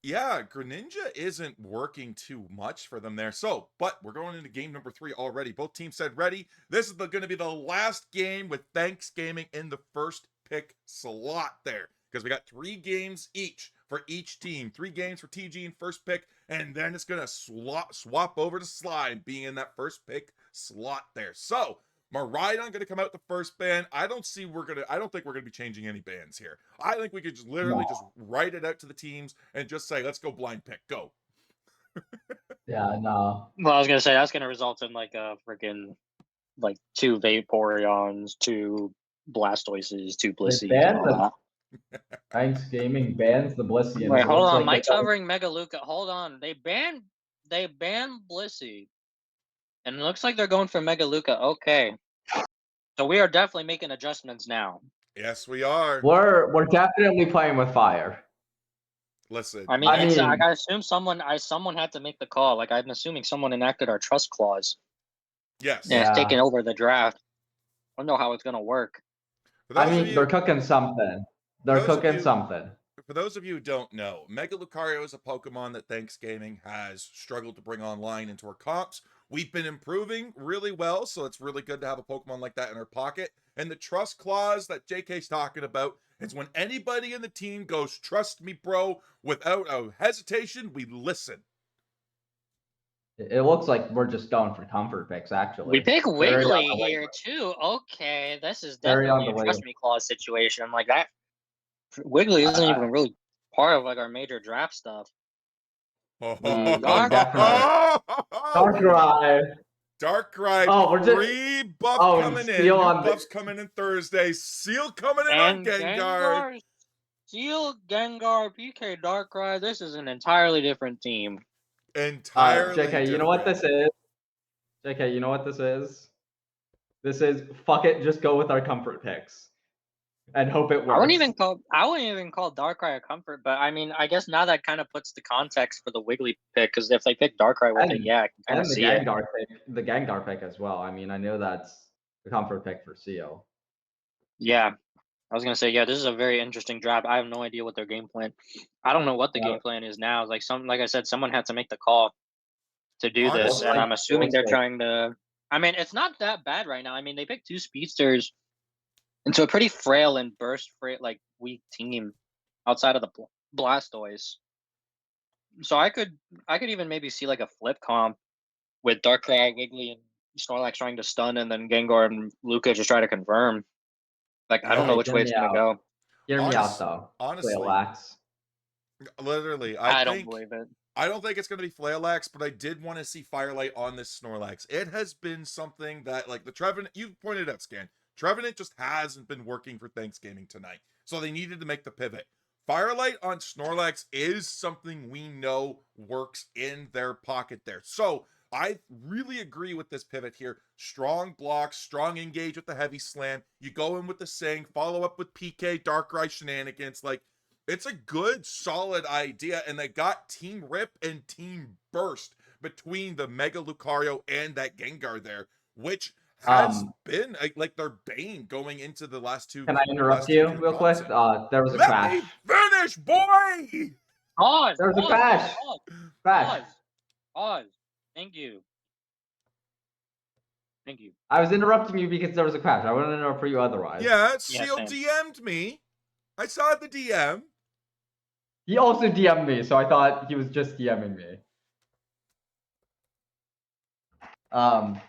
Yeah, Greninja isn't working too much for them there. So, but we're going into game number 3 already. Both teams said ready. This is going to be the last game with Thanks Gaming in the first pick slot there. Because we got 3 games each for each team. 3 games for TG in first pick. And then it's going to swap over to Slime being in that first pick slot there. So, Miraidon going to come out the first ban. I don't think we're gonna be changing any bans here. I think we could just literally just write it out to the teams and just say, let's go blind pick, go. Yeah, no. Well, I was gonna say that's gonna result in like a freaking 2 Vaporeons, 2 Blastoises, 2 Blissies, and all that. Thanks Gaming bans the Blissey. Wait, hold on. Mike's covering Mega Luca. Hold on. They banned Blissey. And it looks like they're going for Mega Luca. Okay. So we are definitely making adjustments now. Yes, we are. We're definitely playing with fire. Listen. I gotta assume someone had to make the call. Like, I'm assuming someone enacted our trust clause. Yes. And it's taking over the draft. I don't know how it's gonna work. They're cooking something. For those of you who don't know, Mega Lucario is a Pokemon that Thanks Gaming has struggled to bring online into our comps. We've been improving really well, so it's really good to have a Pokemon like that in our pocket. And the trust clause that JK's talking about is when anybody in the team goes, trust me, bro, without a hesitation, we listen. It looks like we're just going for comfort picks, actually. We pick Wiggly here, too. Okay, this is definitely a trust me clause situation. Like that. Wiggly isn't even really part of like our major draft stuff. Darkrai. Oh, we're just free buff coming in. New buffs coming in Thursday. Seal coming in on Gengar. Seal, Gengar, PK, Darkrai. This is an entirely different team. Entirely JK, you know what this is? JK, you know what this is? This is fuck it, just go with our comfort picks. And hope it works. I wouldn't even call Darkrai a comfort, but I mean, I guess now that kind of puts the context for the Wiggly pick, because if they pick Darkrai with it, yeah, I can kind of see it. The Gengar pick as well. I mean, I know that's the comfort pick for Seal. Yeah, I was gonna say, yeah, this is a very interesting draft. I have no idea what their game plan. I don't know what the game plan is now. Like I said, someone had to make the call to do this, and I'm assuming they're trying to. I mean, it's not that bad right now. I mean, they picked 2 speedsters into a pretty frail and weak team outside of the Blastoise. So I could even maybe see like a flip comp with Darkrai, Wiggly, and Snorlax trying to stun, and then Gengar and Luca just try to confirm. Like, I don't know which way it's gonna go. Hear me out though. Honestly, Flaylax. Literally, I don't believe it. I don't think it's going to be Flaylax, but I did want to see Firelight on this Snorlax. It has been something that, like, the Trevenant, you pointed out, Scan, Trevenant just hasn't been working for Thanks Gaming tonight. So they needed to make the pivot. Firelight on Snorlax is something we know works in their pocket there. So I really agree with this pivot here. Strong blocks, strong engage with the heavy slam. You go in with the Sing, follow up with PK, Darkrai shenanigans. Like, it's a good, solid idea, and they got Team Rip and Team Burst between the Mega Lucario and that Gengar there, which has been like their bane going into the last 2. Can I interrupt you real quick? There was a crash. Let me finish, boy! Pause! There was a crash! Pause. Thank you. I was interrupting you because there was a crash. I wouldn't interrupt for you otherwise. Yeah, Seal DM'd me. I saw the DM. He also DM'd me, so I thought he was just DMing me. Um,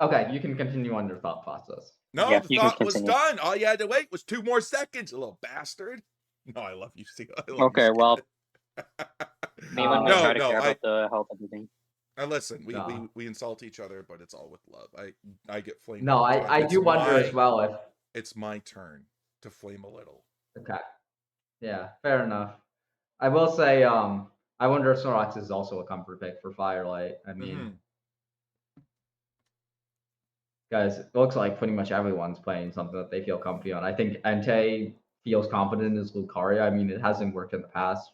okay, you can continue on your thought process. No, Yeah, the you can thought was continue. done. All you had to wait was 2 more seconds, you little bastard. No, I love you, Seal. I love Okay, you, well, Scan. me when we No, try to care about the health of the team. Listen, No. we insult each other, but it's all with love. I get flamed No, all the time. I It's do wonder as my well if. it's my turn to flame a little. Okay. Yeah, fair enough. I will say, I wonder if Snorlax is also a comfort pick for Firelight. I mean, guys, it looks like pretty much everyone's playing something that they feel comfy on. I think Entei feels confident in his Lucaria. I mean, it hasn't worked in the past,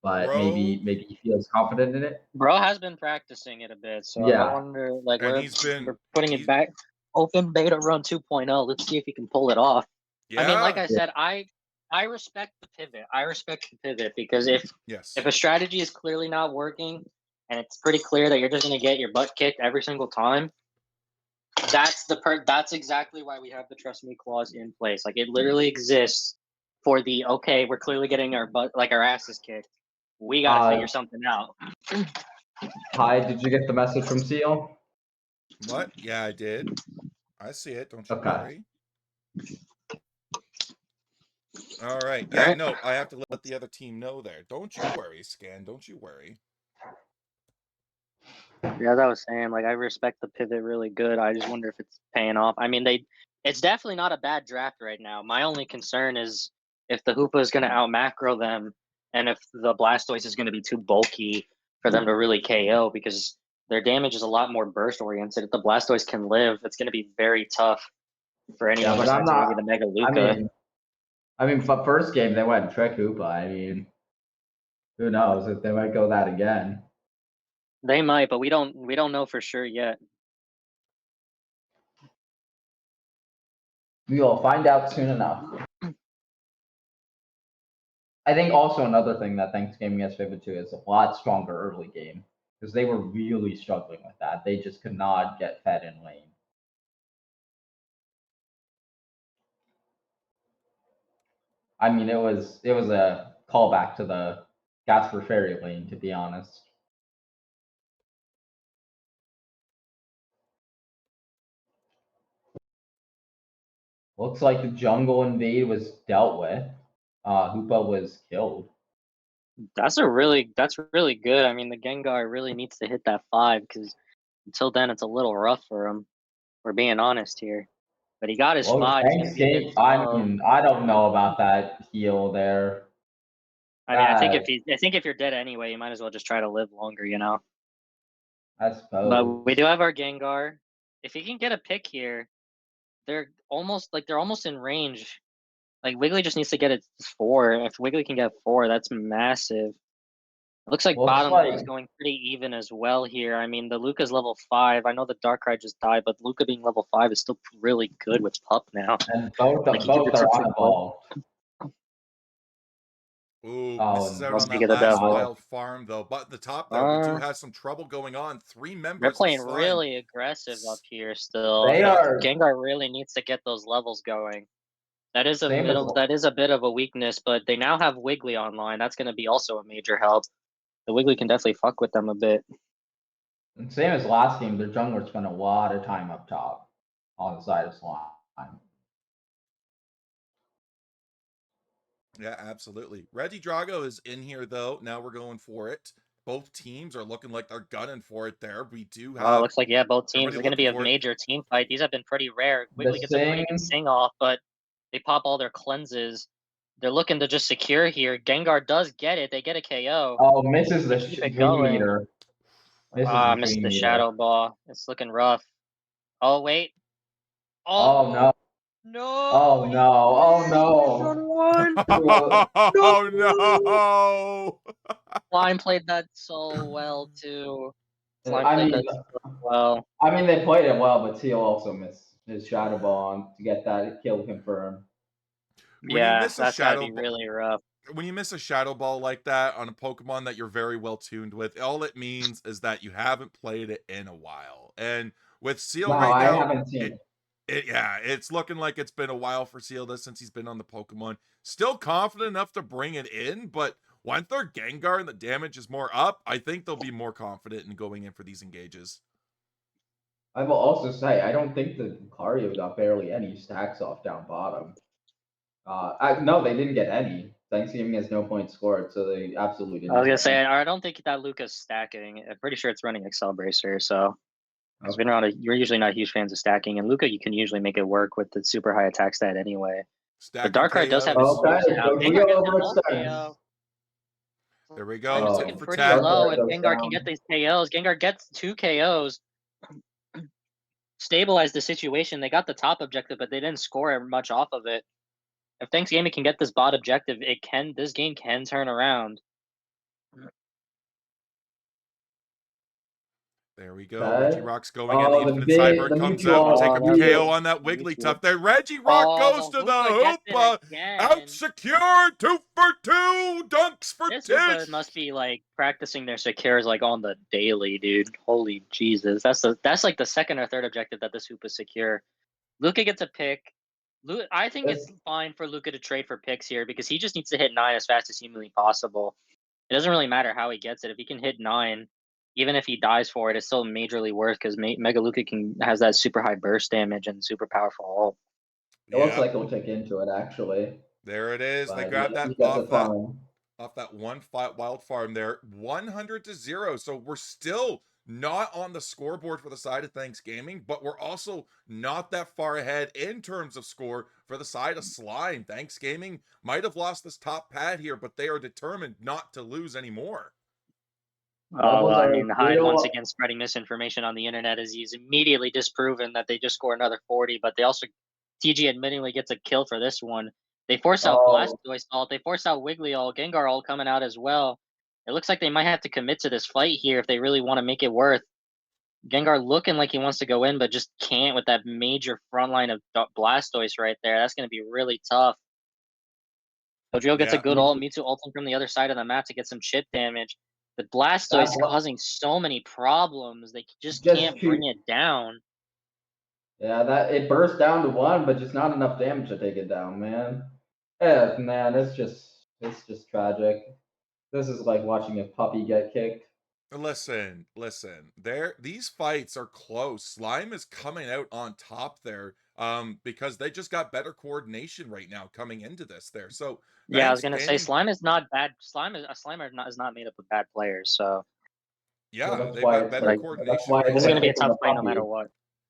but Bro, maybe he feels confident in it. Bro has been practicing it a bit, so I Yeah. wonder, like, and we're putting it back, open beta run 2.0. Let's see if he can pull it off. yeah. I mean, like I said, I respect the pivot. I respect the pivot because if Yes. a strategy is clearly not working and it's pretty clear that you're just gonna get your butt kicked every single time, that's exactly why we have the trust me clause in place. Like it literally exists for the okay, we're clearly getting our asses kicked. We gotta figure something out. Hi, did you get the message from Seal? What? Yeah, I did. I see it. Don't you Okay. worry. All right. Yeah, Alright. no, I have to let the other team know there. Don't you worry, Scan. Don't you worry. Yeah, as I was saying, like I respect the pivot really good. I just wonder if it's paying off. I mean, it's definitely not a bad draft right now. My only concern is if the Hoopa is going to out macro them, and if the Blastoise is going to be too bulky for them to really KO, because their damage is a lot more burst oriented. If the Blastoise can live, it's going to be very tough for anyone but I'm besides maybe not. the Mega Luca. I mean, for first game they went Trick Hoopa. I mean, who knows if they might go that again? They might, but we don't know for sure yet. We will find out soon enough. I think also another thing that Thanks Gaming has favored to is a lot stronger early game because they were really struggling with that. They just could not get fed in lane. I mean, it was a callback to the Gasper Fairy lane, to be honest. Looks like the jungle invade was dealt with. Hoopa was killed. That's really good. I mean, the Gengar really needs to hit that 5 because until then, it's a little rough for him. We're being honest here, but he got his Well, 5. He's gonna Thanks be a bit Game. I slow. mean, I don't know about that heal there. I mean, I think if you're dead anyway, you might as well just try to live longer, you know. I But suppose. we do have our Gengar. If he can get a pick here, they're almost in range. Like Wiggly just needs to get it 4. If Wiggly can get 4, that's massive. It looks like bottom lane is going pretty even as well here. I mean, the Luca's level 5. I know the Darkrai just died, but Luca being level 5 is still really good with Pup now. And both Like, he can do are something good. unevolved. Ooh, Oh, misses out Let's on see, that get the last devil. wild farm though. But at the top there, we do have some trouble going on. 3 members. They're playing of Slime. really aggressive up here still. They are. Gengar really needs to get those levels going. That is Same as- that is a bit of a weakness, but they now have Wiggly online. That's going to be also a major help. The Wiggly can definitely fuck with them a bit. And same as last game, their jungler spent a lot of time up top on the side of Slime. Yeah, absolutely. Reggie Drago is in here though. Now we're going for it. Both teams are looking like they're gunning for it there. We do have. Oh, looks like both teams are everybody going to be a looking for it. major team fight. These have been pretty rare. Wiggly gets a pretty good sing off, but they pop all their cleanses. They're looking to just secure here. Gengar does get it. They get a KO. Oh, misses the Keep it Dream going. Meter. Missed the Shadow Ball. It's looking rough. Oh wait. Oh no. No. Oh no. Oh no. Oh no. Slime played that so well too. Slime I played mean, that so well. I mean, they played it well, but Teal also missed his Shadow Ball on to get that kill confirmed. When you miss a That's gotta Shadow be Ball, really rough. when you miss a Shadow Ball like that on a Pokemon that you're very well tuned with, all it means is that you haven't played it in a while. And with Seal Wow, right now, I haven't seen it. It's looking like it's been a while for Seal since he's been on the Pokemon. Still confident enough to bring it in, but once their Gengar and the damage is more up, I think they'll be more confident in going in for these engages. I will also say, I don't think the Lucario got barely any stacks off down bottom. No, they didn't get any. Thanksgiving has no points scored, so they absolutely didn't. I was gonna get say, any. I don't think that Luca's stacking. I'm pretty sure it's running Excel Bracer, so because Okay. we're usually not huge fans of stacking, and Luca, you can usually make it work with the super high attack stat anyway. The Stacking Darkrai does have his KOs. moves Okay, now. Dodrio Gengar gets an ult overextends. KO. There we Line go. is Oh, Tit looking for pretty tat. low. Darkrai If goes Gengar can down. get these KOs, Gengar gets 2 KOs. Stabilize the situation. They got the top objective, but they didn't score much off of it. If Thanksgiving can get this bot objective, this game can turn around. There we go. Okay. Regirock's going in. The The Infinite Cyber comes Mewtwo out. Will take on a that's KO Mewtwo. on that Wigglytuff Mewtwo. there. Regirock Oh, goes the to the Hoopa gets Hoopa. it again. Out-secured. 2 for 2. Dunks for This Tish. Hoopa must be like practicing their secures like on the daily, dude. Holy Jesus. That's like the second or third objective that this Hoopa secure. Luca gets a pick. I think it's fine for Luca to trade for picks here because he just needs to hit 9 as fast as humanly possible. It doesn't really matter how he gets it. If he can hit 9, even if he dies for it, it's still majorly worth because Mega Luca has that super high burst damage and super powerful ult. It looks Yeah, like he'll take into it actually, there it is. They but grabbed he that gets a farm. off that one wild farm there. 100-0. So we're still not on the scoreboard for the side of Thanksgiving, but we're also not that far ahead in terms of score for the side of Slime. Thanksgiving might have lost this top pad here, but they are determined not to lose anymore. Oh, well, I Are mean, Hyde once real. again spreading misinformation on the internet as he's immediately disproven that they just score another 40, but they also, TG admittingly gets a kill for this one. They force out Oh, Blastoise ult, they force out Wiggly ult, Gengar ult coming out as well. It looks like they might have to commit to this fight here if they really want to make it worth. Gengar looking like he wants to go in, but just can't with that major front line of Blastoise right there. That's going to be really tough. Dodrio gets a Yeah, good ult, Mewtwo ulting from the other side of the map to get some chip damage. But Blastoise that causing so many problems. They just just can't bring too. it down. Yeah, that it burst down to 1, but just not enough damage to take it down, man. Yeah, man, it's just tragic. This is like watching a puppy get kicked. listen. These fights are close. Slime is coming out on top there, because they just got better coordination right now coming into this there. So Yeah, I was gonna say Thanksgiving, Slime is not bad. Slime is not made up of bad players. So So yeah, that's they've why got it's better like that's coordination why right it's this is like gonna be now. a kicking tough a fight no matter puppy. what.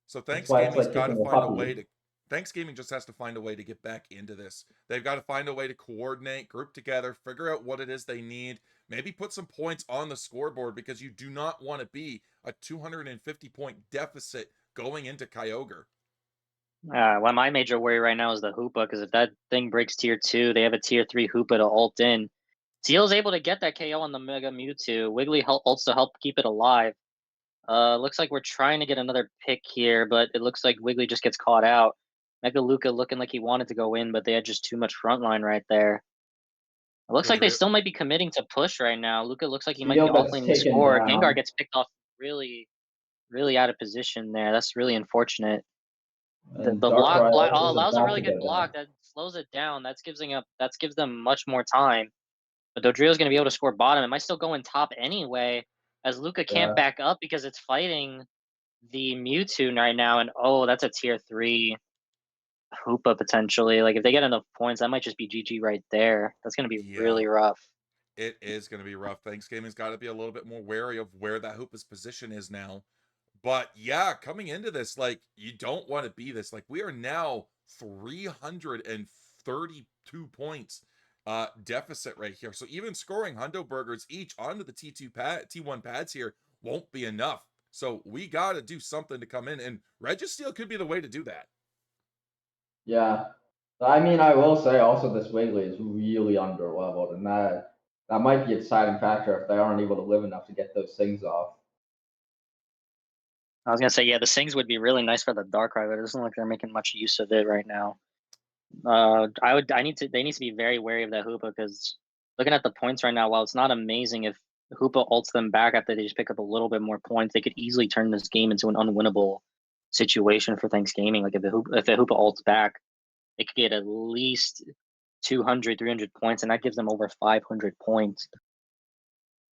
So That's why it's Thanksgiving's like got to kicking a find a puppy. way to. Thanksgiving just has to find a way to get back into this. They've got to find a way to coordinate, group together, figure out what it is they need, maybe put some points on the scoreboard because you do not want to be a 250-point deficit going into Kyogre. Well, my major worry right now is the Hoopa because if that thing breaks tier 2, they have a tier 3 Hoopa to ult in. Teal's able to get that KO on the Mega Mewtwo. Wiggly ults to help keep it alive. Looks like we're trying to get another pick here, but it looks like Wiggly just gets caught out. Mega Luca looking like he wanted to go in, but they had just too much front line right there. It looks like they Dodrio, still might be committing to push right now. Luca looks like he might be Seal gets offlaning the taken score. Gengar down, gets picked off really, really out of position there. That's really unfortunate. The and block Darkrai is allows a about really to good get block back. that slows it down. That gives them much more time. But Dodrio's gonna be able to score bottom. It might still go in top anyway, as Luca can't Yeah, back up because it's fighting the Mewtwo right now, and oh, that's a tier 3 Hoopa potentially. Like if they get enough points, that might just be GG right there. That's gonna be yeah, really rough. it is going to be rough. Thanksgiving's got to be a little bit more wary of where that Hoopa's position is now. But yeah, coming into this, like, you don't want to be this. Like, we are now 332 points deficit right here. So even scoring Hundo Burgers each onto the T1 pads here won't be enough. So we got to do something to come in, and Registeel could be the way to do that. yeah. I mean, I will say also this Wiggly is really underleveled, and that might be a deciding factor if they aren't able to live enough to get those things off. I was gonna say, yeah, the Sings would be really nice for the Darkrai, but it doesn't look like they're making much use of it right now. They need to be very wary of that Hoopa because looking at the points right now, while it's not amazing, if Hoopa ults them back after they just pick up a little bit more points, they could easily turn this game into an unwinnable situation for Thanksgiving. Like if the Hoopa ults back, it could get at least 200, 300 points, and that gives them over 500 points.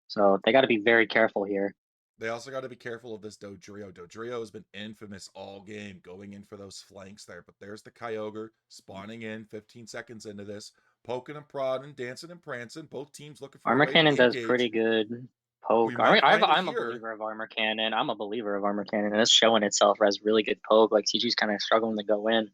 So they got to be very careful here. They also got to be careful of this Dodrio. Dodrio has been infamous all game, going in for those flanks there. But there's the Kyogre spawning in 15 seconds into this, poking and prodding, dancing and prancing. Both teams looking for Armor a way to Cannon does engage. pretty good poke. We might find it I'm a here. believer of Armor Cannon. I'm a believer of Armor Cannon, and it's showing itself as really good poke. Like TG's kind of struggling to go in.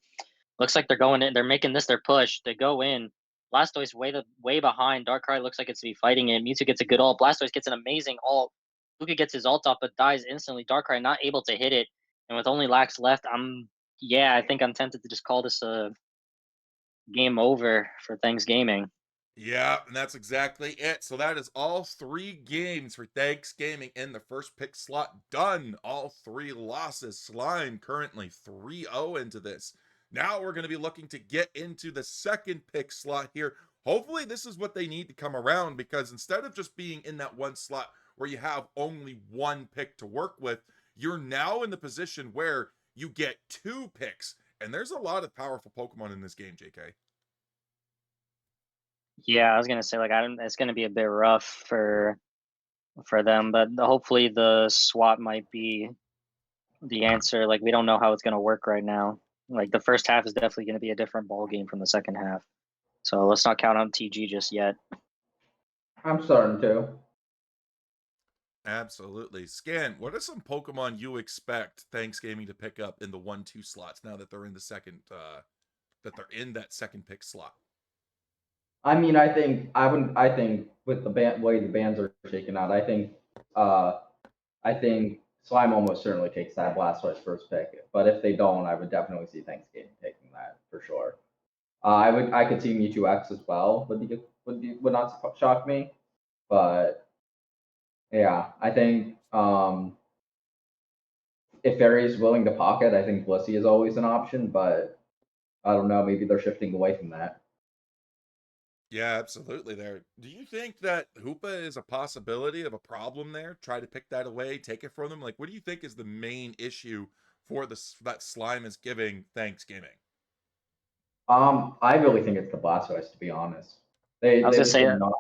Looks like they're going in. They're making this their push. They go in. Blastoise way behind. Darkrai looks like it's to be fighting it. Mewtwo gets a good ult. Blastoise gets an amazing ult. Luca gets his ult off but dies instantly. Darkrai not able to hit it. And with only lax left, I think I'm tempted to just call this a game over for Thanks Gaming. Yeah, and that's exactly it. So that is all 3 games for Thanks Gaming in the first pick slot done. All 3 losses. Slime currently 3-0 into this. Now we're going to be looking to get into the second pick slot here. Hopefully this is what they need to come around, because instead of just being in that one slot where you have only 1 pick to work with, you're now in the position where you get 2 picks. And there's a lot of powerful Pokemon in this game, JK. Yeah, I was gonna say it's gonna be a bit rough for them, but hopefully the swap might be the answer. Like we don't know how it's gonna work right now. Like the first half is definitely gonna be a different ball game from the second half. So let's not count on TG just yet. I'm starting to. Absolutely. Scan, what are some Pokemon you expect Thanks Gaming to pick up in the 1-2 slots now that they're in the second that they're in that second pick slot? I mean, I think with the way the bands are shaking out, I think Slime almost certainly takes that Blastoise first pick. But if they don't, I would definitely see Thanksgiving taking that for sure. I could see Mewtwo X as well. Would not shock me. But yeah, I think if Fairy's willing to pocket, I think Blissey is always an option. But I don't know. Maybe they're shifting away from that. Yeah, absolutely there. Do you think that Hoopa is a possibility of a problem there? Try to pick that away, take it from them? Like, what do you think is the main issue for that Slime is giving Thanks Gaming? I really think it's the Blastoise, to be honest. I was gonna say not.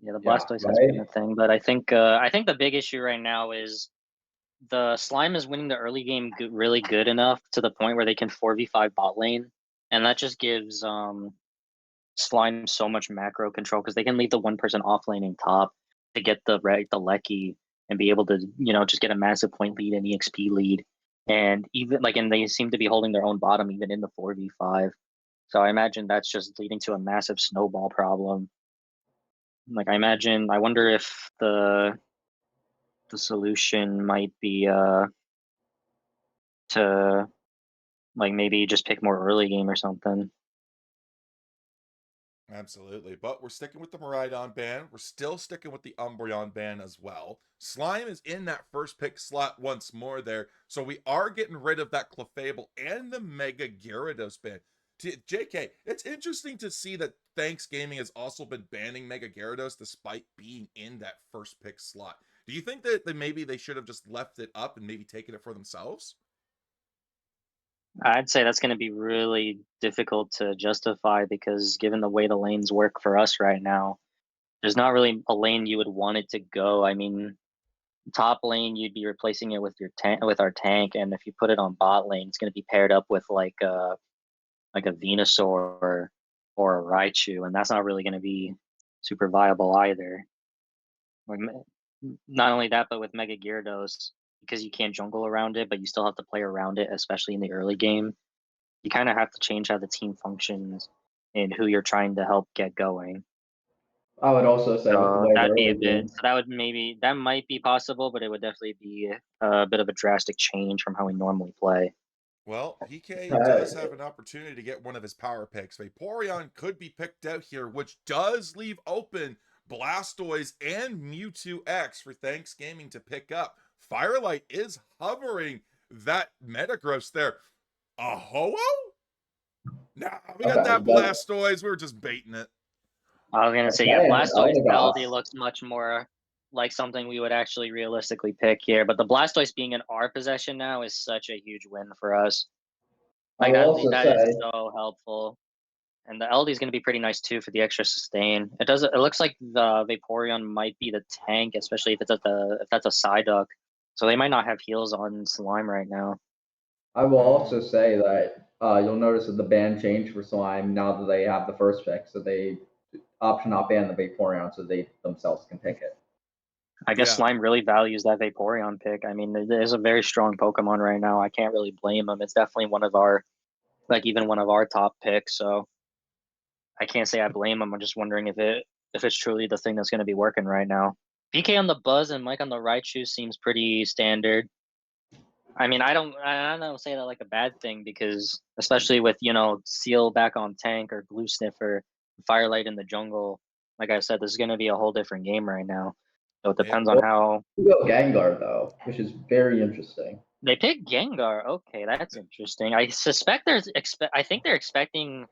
Yeah, the Yeah, Blastoise has right? been a thing, but I think the big issue right now is the Slime is winning the early game really good enough to the point where they can 4v5 bot lane, and that just gives Slime so much macro control because they can leave the one person off laning top to get the Lecky and be able to just get a massive point lead and EXP lead, and they seem to be holding their own bottom even in the 4v5. So I imagine that's just leading to a massive snowball problem. Like I wonder if the solution might be to maybe just pick more early game or something. Absolutely. But we're sticking with the Miraidon ban. We're still sticking with the Umbreon ban as well. Slime is in that first pick slot once more there. So we are getting rid of that Clefable and the Mega Gyarados ban. JK, it's interesting to see that Thanks Gaming has also been banning Mega Gyarados despite being in that first pick slot. Do you think that maybe they should have just left it up and maybe taken it for themselves? I'd say that's going to be really difficult to justify because given the way the lanes work for us right now, there's not really a lane you would want it to go. I mean, top lane you'd be replacing it with our tank, and if you put it on bot lane, it's going to be paired up with like a Venusaur or a Raichu, and that's not really going to be super viable either. Not only that, but with Mega Gyarados, because you can't jungle around it, but you still have to play around it, especially in the early game. You kind of have to change how the team functions and who you're trying to help get going. I would also say with the way That'd be a the bit. So that might be possible, but it would definitely be a bit of a drastic change from how we normally play. Well, PK does have an opportunity to get one of his power picks. Vaporeon could be picked out here, which does leave open Blastoise and Mewtwo X for Thanks Gaming to pick up. Firelight is hovering that Metagross there. A Ho-Oh? Nah, we got that Blastoise. We were just baiting it. I was gonna say, yeah, Blastoise Melody looks much more like something we would actually realistically pick here. But the Blastoise being in our possession now is such a huge win for us. Like that is so helpful. And the LD is going to be pretty nice too for the extra sustain. It does. It looks like the Vaporeon might be the tank, especially if that's a Psyduck. So they might not have heals on Slime right now. I will also say that you'll notice that the ban changed for Slime now that they have the first pick, so they option not ban the Vaporeon so they themselves can pick it. I guess Yeah. Slime really values that Vaporeon pick. I mean, it is a very strong Pokemon right now. I can't really blame him. It's definitely one of our, even one of our top picks. So I can't say I blame him. I'm just wondering if it's truly the thing that's going to be working right now. PK on the Buzz and Mike on the Raichu seems pretty standard. I mean, I don't say that like a bad thing because especially with Seal back on tank or Blue Sniffer, Firelight in the jungle. Like I said, this is going to be a whole different game right now. So it depends on how You go Gengar though, which is very interesting. they pick Gengar. Okay, that's interesting. I suspect I think they're expecting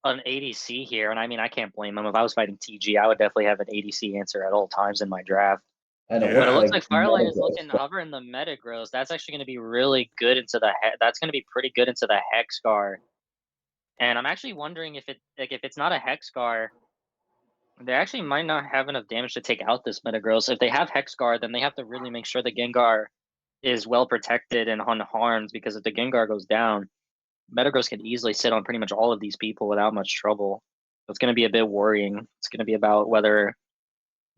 an ADC here, and I mean, I can't blame them. If I was fighting TG, I would definitely have an ADC answer at all times in my draft. And Yeah. But it looks like Firelight Metagross, is looking hover in the Metagross. That's actually going to be really good into the that's going to be pretty good into the Hexgar. And I'm actually wondering if it's not a Hexgar, they actually might not have enough damage to take out this Metagross. If they have Hexgar, then they have to really make sure the Gengar is well protected and unharmed, because if the Gengar goes down, Metagross can easily sit on pretty much all of these people without much trouble. So it's going to be a bit worrying. It's going to be about whether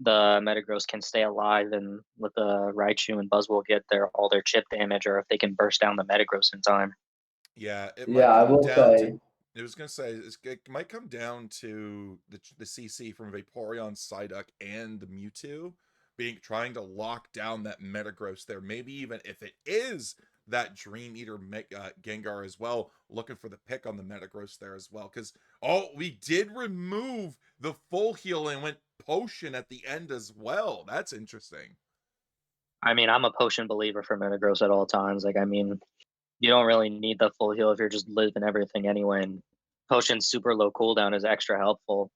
the Metagross can stay alive and let the Raichu and Buzzwole get all their chip damage, or if they can burst down the Metagross in time. Yeah, it Yeah, might I come will down say. to. I was gonna say it might come down to the CC from Vaporeon, Psyduck, and the Mewtwo trying to lock down that Metagross there. Maybe even if it is that Dream Eater Gengar as well, looking for the pick on the Metagross there as well. Because we did remove the full heal and went potion at the end as well. That's interesting. I mean, I'm a potion believer for Metagross at all times. Like, I mean, you don't really need the full heal if you're just living everything anyway. And potion's super low cooldown is extra helpful.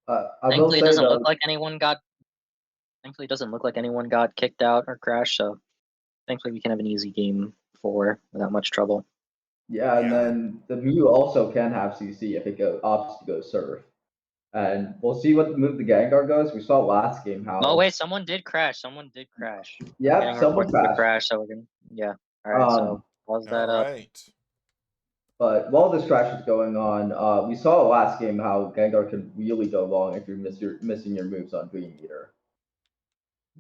I will Thankfully, it say doesn't though. look like anyone got. Thankfully, it doesn't look like anyone got kicked out or crashed. So, thankfully, we can have an easy game 4 without much trouble. Yeah, and then the Mew also can have CC if it opts to go Surf. And we'll see what move the Gengar goes. We saw last game how. Oh wait, someone did crash. Yeah, Getting someone reports of a crashed. crash, so we're gonna All right, so pause that All up. right. But while this crash is going on, we saw last game how Gengar can really go long if you're missing your moves on Dream Eater.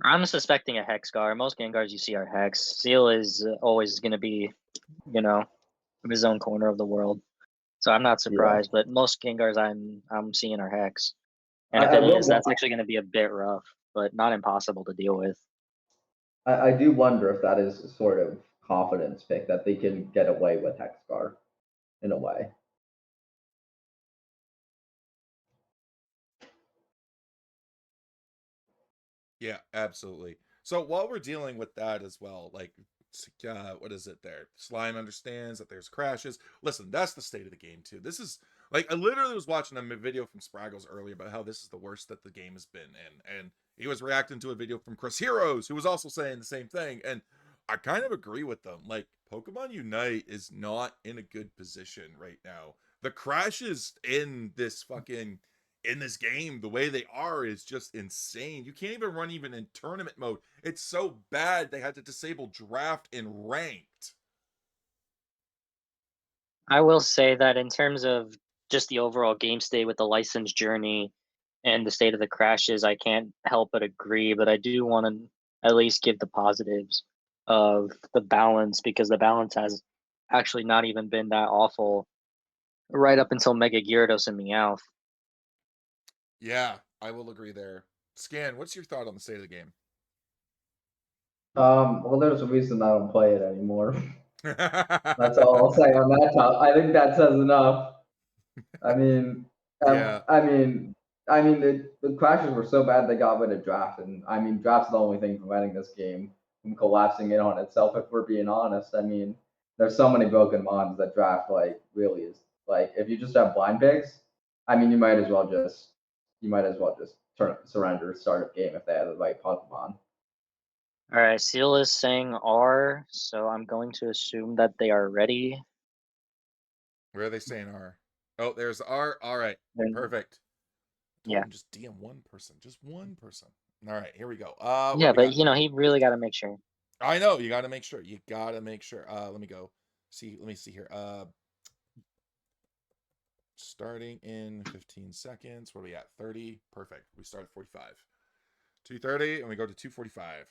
I'm suspecting a Hexgar. Most Gengars you see are Hex. Seal is always going to be, in his own corner of the world. So I'm not surprised. But most Gengars I'm seeing are Hex. And if it is, that's actually going to be a bit rough, but not impossible to deal with. I do wonder if that is a sort of confidence pick that they can get away with Hexgar in a way. Yeah, absolutely. So while we're dealing with that as well, like, what is it there? Slime understands that there's crashes. Listen, that's the state of the game too. This is like, I literally was watching a video from Spraggles earlier about how this is the worst that the game has been in, and he was reacting to a video from Chris Heroes, who was also saying the same thing, and I kind of agree with them. Like, Pokemon Unite is not in a good position right now. The crashes in this game, the way they are is just insane. You can't even run even in tournament mode. It's so bad they had to disable draft and ranked. I will say that in terms of just the overall game state with the license journey and the state of the crashes, I can't help but agree. But I do want to at least give the positives of the balance, because the balance has actually not even been that awful right up until Mega Gyarados and Meowth. Yeah, I will agree there. Scan, what's your thought on the state of the game? Well, there's a reason I don't play it anymore. That's all I'll say on that top. I think that says enough. I mean, Yeah. The crashes were so bad they got rid of draft, and I mean, draft's the only thing preventing this game from collapsing in on itself. If we're being honest, I mean, there's so many broken mons that draft really is like if you just have blind picks, I mean, you might as well just surrender start of game if they have the right Pokemon. All right, Seal is saying R, so I'm going to assume that they are ready. Where are they saying are? Oh, there's R. All right. Then- Perfect. Told Yeah. him just DM one person. Just one person. All right, here we go. Yeah, What do we but got? you know, he really got to make sure. I know, you gotta make sure. You gotta make sure. Let me go. Let me see here. Starting in 15 seconds. What are we at? 30. Perfect. We start at 45. 2:30 and we go to 2:45.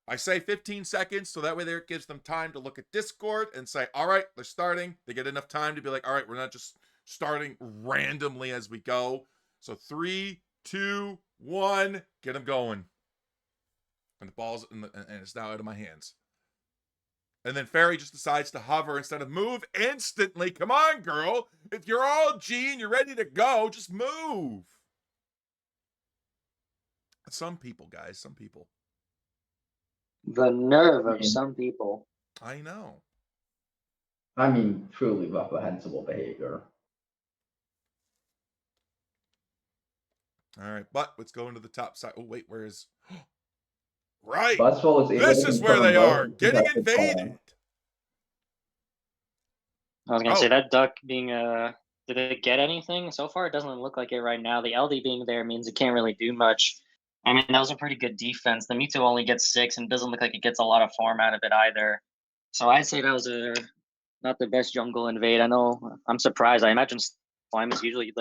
I say 15 seconds so that way there it gives them time to look at Discord and say, all right, they're starting. They get enough time to be like, all right, we're not just starting randomly as we go. So 3, 2, 1, get them going. And the ball's and it's now out of my hands. And then Fairy just decides to hover instead of move instantly. Come on, girl. If you're all G and you're ready to go, just move. Some people, guys, some people. The nerve of some people. I know. I mean, truly reprehensible behavior. All right, but let's go into the top side. Oh, wait, where is... Right. Buswell is able This to is where confirm they are. both Getting contested invaded. calling. I was gonna say Oh. that duck being did it get anything so far? It doesn't look like it right now. The LD being there means it can't really do much. I mean, that was a pretty good defense. The Mewtwo only gets 6 and doesn't look like it gets a lot of form out of it either. So I'd say that was not the best jungle invade. I know I'm surprised. I imagine Slime is usually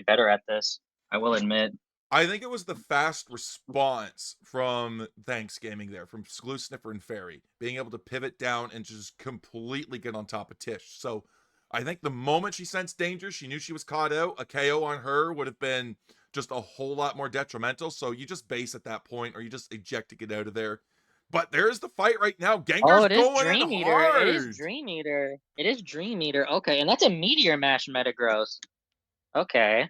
better at this. I will admit. I think it was the fast response from Thanksgiving there, from Glue Sniffer and Fairy, being able to pivot down and just completely get on top of Tish. So I think the moment she sensed danger, she knew she was caught out. A KO on her would have been just a whole lot more detrimental. So you just base at that point, or you just eject to get out of there. But there's the fight right now. Gengar's It is going in Dream Eater. hard. It is Dream Eater. It is Dream Eater. Okay, and that's a Meteor Mash Metagross. Okay.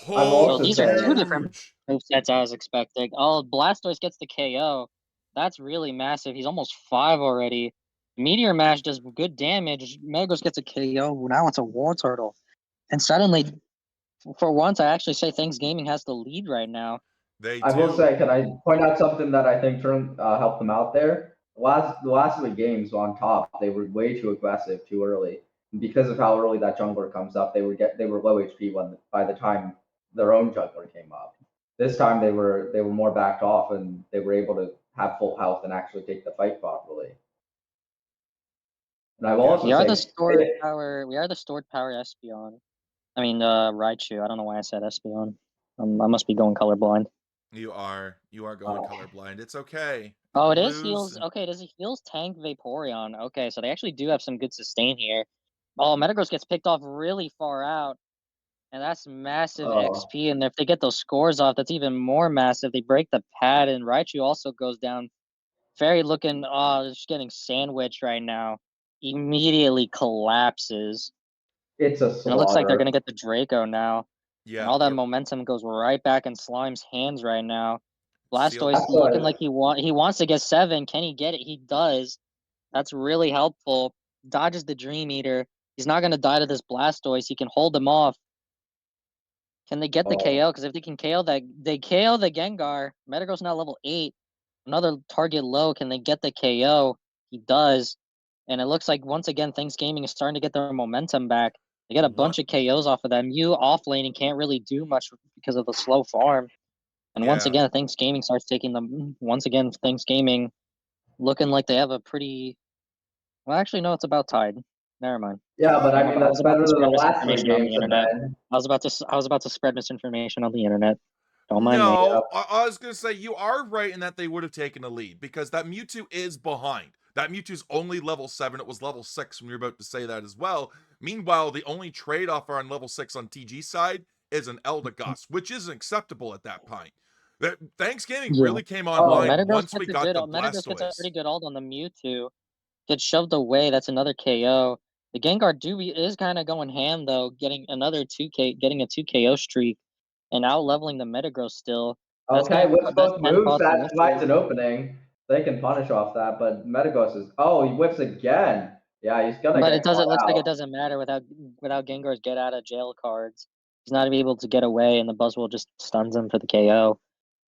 also So these are two saying- different movesets I was expecting. Oh, Blastoise gets the KO. That's really massive. He's almost 5 already. Meteor Mash does good damage. Metagross gets a KO. Now it's a War Turtle. And suddenly, for once, I actually say Thanks Gaming has the lead right now. I will say, can I point out something that I think helped them out there? The last 3 games on top, they were way too aggressive too early. And because of how early that jungler comes up, they were low HP by the time their own jungler came up. This time they were more backed off and they were able to have full health and actually take the fight properly. And I will also We are say, the stored power. We are the stored power Espeon. I mean, Raichu. I don't know why I said Espeon. I must be going colorblind. You are going colorblind. It's okay. Oh, it is heals. Okay, does he heals tank Vaporeon? Okay, so they actually do have some good sustain here. Oh, Metagross gets picked off really far out, and that's massive XP. And if they get those scores off, that's even more massive. They break the pad, and Raichu also goes down. Fairy looking, just getting sandwiched right now. Immediately collapses. It's a slaughter. And it looks like they're gonna get the Draco now. Yeah. And all that momentum goes right back in Slime's hands right now. Blastoise looking like he wants to get 7. Can he get it? He does. That's really helpful. Dodges the Dream Eater. He's not gonna die to this Blastoise. He can hold him off. Can they get the KO? Because if they can KO that, they KO the Gengar. Metagross now level 8. Another target low. Can they get the KO? He does. And it looks like once again, Thanks Gaming is starting to get their momentum back. They get a bunch of KOs off of that. Mew off laning can't really do much because of the slow farm. And once again, Thanks Gaming starts taking them. Once again, Thanks Gaming looking like they have a pretty. Well, actually, no, it's about tied. Never mind. Yeah, but I mean that's better than the last 3 games. I was about to spread misinformation on the internet. Don't mind me. No, I was gonna say you are right in that they would have taken a lead because that Mewtwo is behind. That Mewtwo's only level 7. It was level 6 when you're about to say that as well. Meanwhile, the only trade-off on level 6 on TG side is an Eldegoss, which isn't acceptable at that point. Thanks Gaming really came online once we got the Blastoise. Metagross gets a pretty good ult on the Mewtwo. Gets shoved away. That's another KO. The Gengar is kind of going ham though, getting a 2 KO streak, and out leveling the Metagross still. Okay, with both moves, that provides an opening. They can punish off that, but Metagross is he whips again. Yeah, he's gonna. But it doesn't. Looks like it doesn't matter without Gengar's get out of jail cards. He's not able to get away, and the Buzzwole just stuns him for the KO.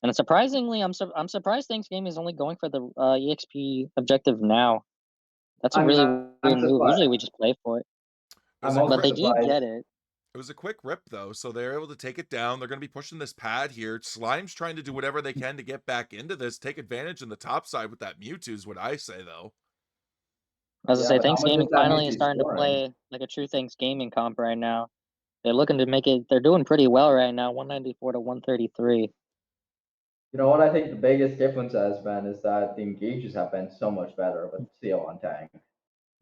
And surprisingly, I'm surprised Thanks Gaming is only going for the EXP objective now. That's a really weird move. Usually we just play for it. But they do get it. It was a quick rip, though, so they're able to take it down. They're going to be pushing this pad here. Slime's trying to do whatever they can to get back into this, take advantage in the top side with that Mewtwo is what I say, though. As I Yeah, say, but how much Thanksgiving is that finally is Mewtwo starting to scoring? play like a true Thanksgiving comp right now. They're looking to make it. They're doing pretty well right now, 194 to 133. You know what I think the biggest difference has been is that the engages have been so much better with Seal on tank.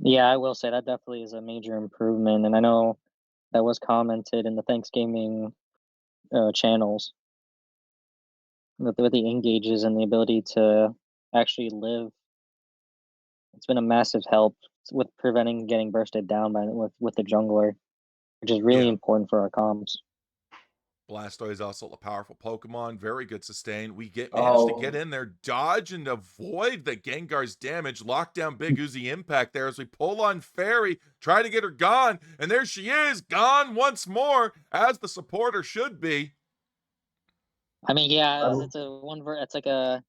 Yeah, I will say that definitely is a major improvement, and I know that was commented in the Thanksgiving channels with the engages and the ability to actually live. It's been a massive help with preventing getting bursted down by with the jungler, which is really Yeah. important for our comms. Blastoise is also a powerful Pokemon. Very good sustain. We managed to get in there, dodge and avoid the Gengar's damage. Lock down Big Uzi Impact there as we pull on Fairy, try to get her gone. And there she is, gone once more, as the supporter should be. I mean, yeah, it's a one. It's like a.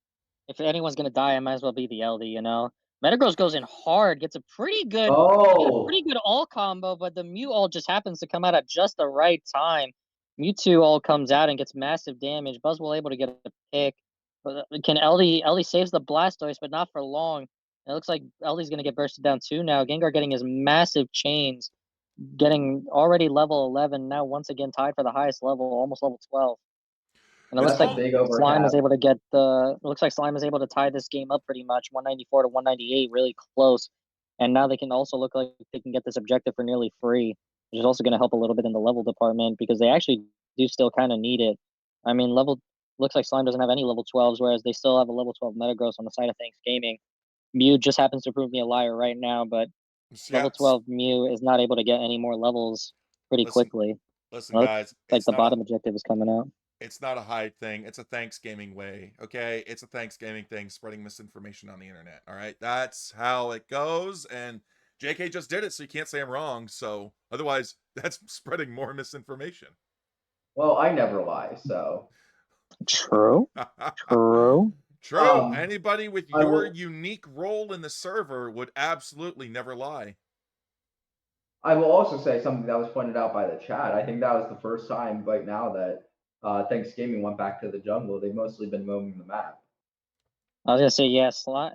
If anyone's gonna die, it might as well be the LD. You know, Metagross goes in hard, gets a pretty good all combo, but the Mew ult just happens to come out at just the right time. Mewtwo ult comes out and gets massive damage. Buzzwole able to get a pick, but can LD saves the Blastoise, but not for long. It looks like LD's gonna get bursted down too now. Gengar getting his massive chains, getting already level 11 now. Once again tied for the highest level, almost level 12. And it looks like Slime is able to get the. It looks like Slime is able to tie this game up pretty much, 194 to 198, really close. And now they can also look like they can get this objective for nearly free, which is also going to help a little bit in the level department because they actually do still kind of need it. I mean, looks like Slime doesn't have any level 12s, whereas they still have a level 12 Metagross on the side of Thanks Gaming. Mew just happens to prove me a liar right now, but level 12 Mew is not able to get any more levels pretty quickly. Listen, guys, like the bottom objective is coming out. It's not a hide thing. It's a Thanksgiving way, okay? It's a Thanksgiving thing, spreading misinformation on the internet, all right? That's how it goes, and JK just did it, so you can't say I'm wrong, so otherwise, that's spreading more misinformation. Well, I never lie, so. True. True. True. Anybody with your unique role in the server would absolutely never lie. I will also say something that was pointed out by the chat. I think that was the first time right now that Thanksgiving went back to the jungle. They've mostly been roaming the map. I was gonna say, yeah, Slime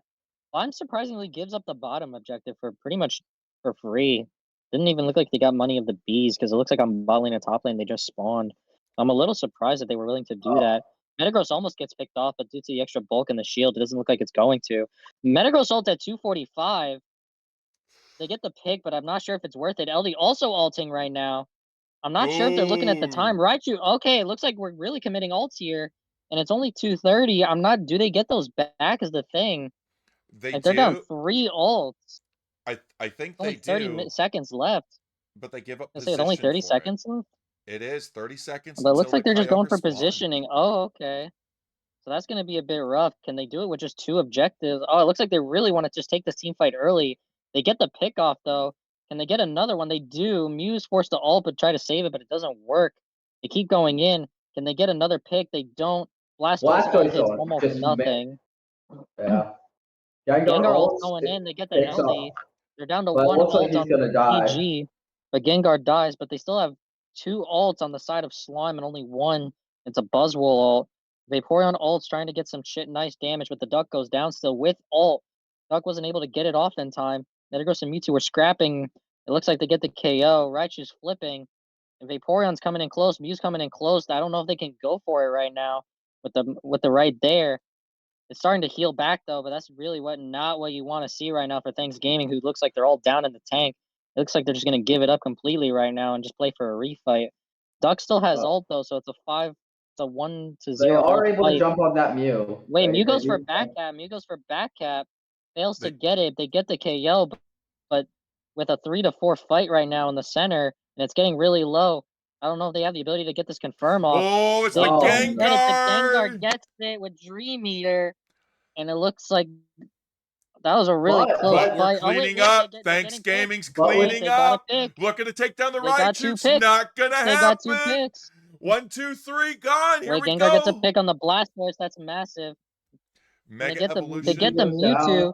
surprisingly gives up the bottom objective for pretty much for free. Didn't even look like they got money of the bees because it looks like on bot lane and top lane they just spawned. I'm a little surprised that they were willing to do that. Metagross almost gets picked off, but due to the extra bulk in the shield, it doesn't look like it's going to. Metagross ult at 245. They get the pick, but I'm not sure if it's worth it. LD also ulting right now. I'm not sure if they're looking at the time. Raichu, okay, it looks like we're really committing ults here, and it's only 230. I'm not. Do they get those back? Is the thing. They're down 3 ults. I think only they 30 seconds left. But they give up I say it's only 30 seconds left. It is 30 seconds. But it looks like they're just going for positioning. Oh, okay. So that's going to be a bit rough. Can they do it with just 2 objectives? Oh, it looks like they really want to just take this team fight early. They get the pick off, though. Can they get another one? They do. Mew's forced to ult, but try to save it, but it doesn't work. They keep going in. Can they get another pick? They don't. Blastoise ult hits almost nothing. Yeah. Gengar ult going in. They get the LD. They're down to 1 ult on PG. But Gengar dies, but they still have 2 ults on the side of Slime and only 1. It's a Buzzwole ult. Vaporeon ult's trying to get some nice damage, but the Duck goes down still with ult. Duck wasn't able to get it off in time. Metagross and Mewtwo were scrapping. It looks like they get the KO. Raichu's flipping. And Vaporeon's coming in close. Mew's coming in close. I don't know if they can go for it right now with the right there. It's starting to heal back though, but that's really not what you want to see right now for Thanks Gaming, who looks like they're all down in the tank. It looks like they're just gonna give it up completely right now and just play for a refight. Duck still has ult though, so it's a 1-0. They are able to jump on that Mew. Wait, Mew goes for back cap. Mew goes for back cap. Fails to get it. They get the KO, but with a 3 to 4 fight right now in the center, and it's getting really low. I don't know if they have the ability to get this confirm off. Oh, it's the Gengar! The Gengar gets it with Dream Eater, and it looks like that was a really close fight. We're cleaning up. Thanks Gaming's cleaning up. Looking to take down the Raichu. Not gonna happen. They got 2 picks. 1, 2, 3, gone. Here we go. Gengar gets a pick on the Blastoise. That's massive. Mega Evolution. They get the Mewtwo.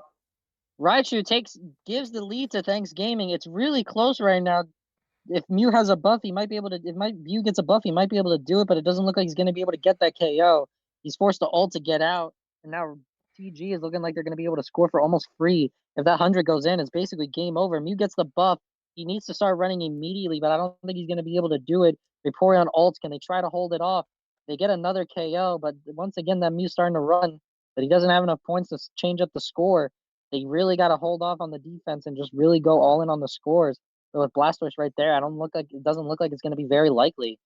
Raichu gives the lead to Thanks Gaming. It's really close right now. if Mew has a buff, he might be able to. If Mew gets a buff, he might be able to do it, but it doesn't look like he's going to be able to get that KO. He's forced to ult to get out, and now TG is looking like they're going to be able to score for almost free. If that 100 goes in, it's basically game over. Mew gets the buff. He needs to start running immediately, but I don't think he's going to be able to do it. Vaporeon ults. Can they try to hold it off? They get another KO, but once again, that Mew's starting to run, but he doesn't have enough points to change up the score. They really got to hold off on the defense and just really go all in on the scores. So with Blastoise right there, it doesn't look like it's going to be very likely.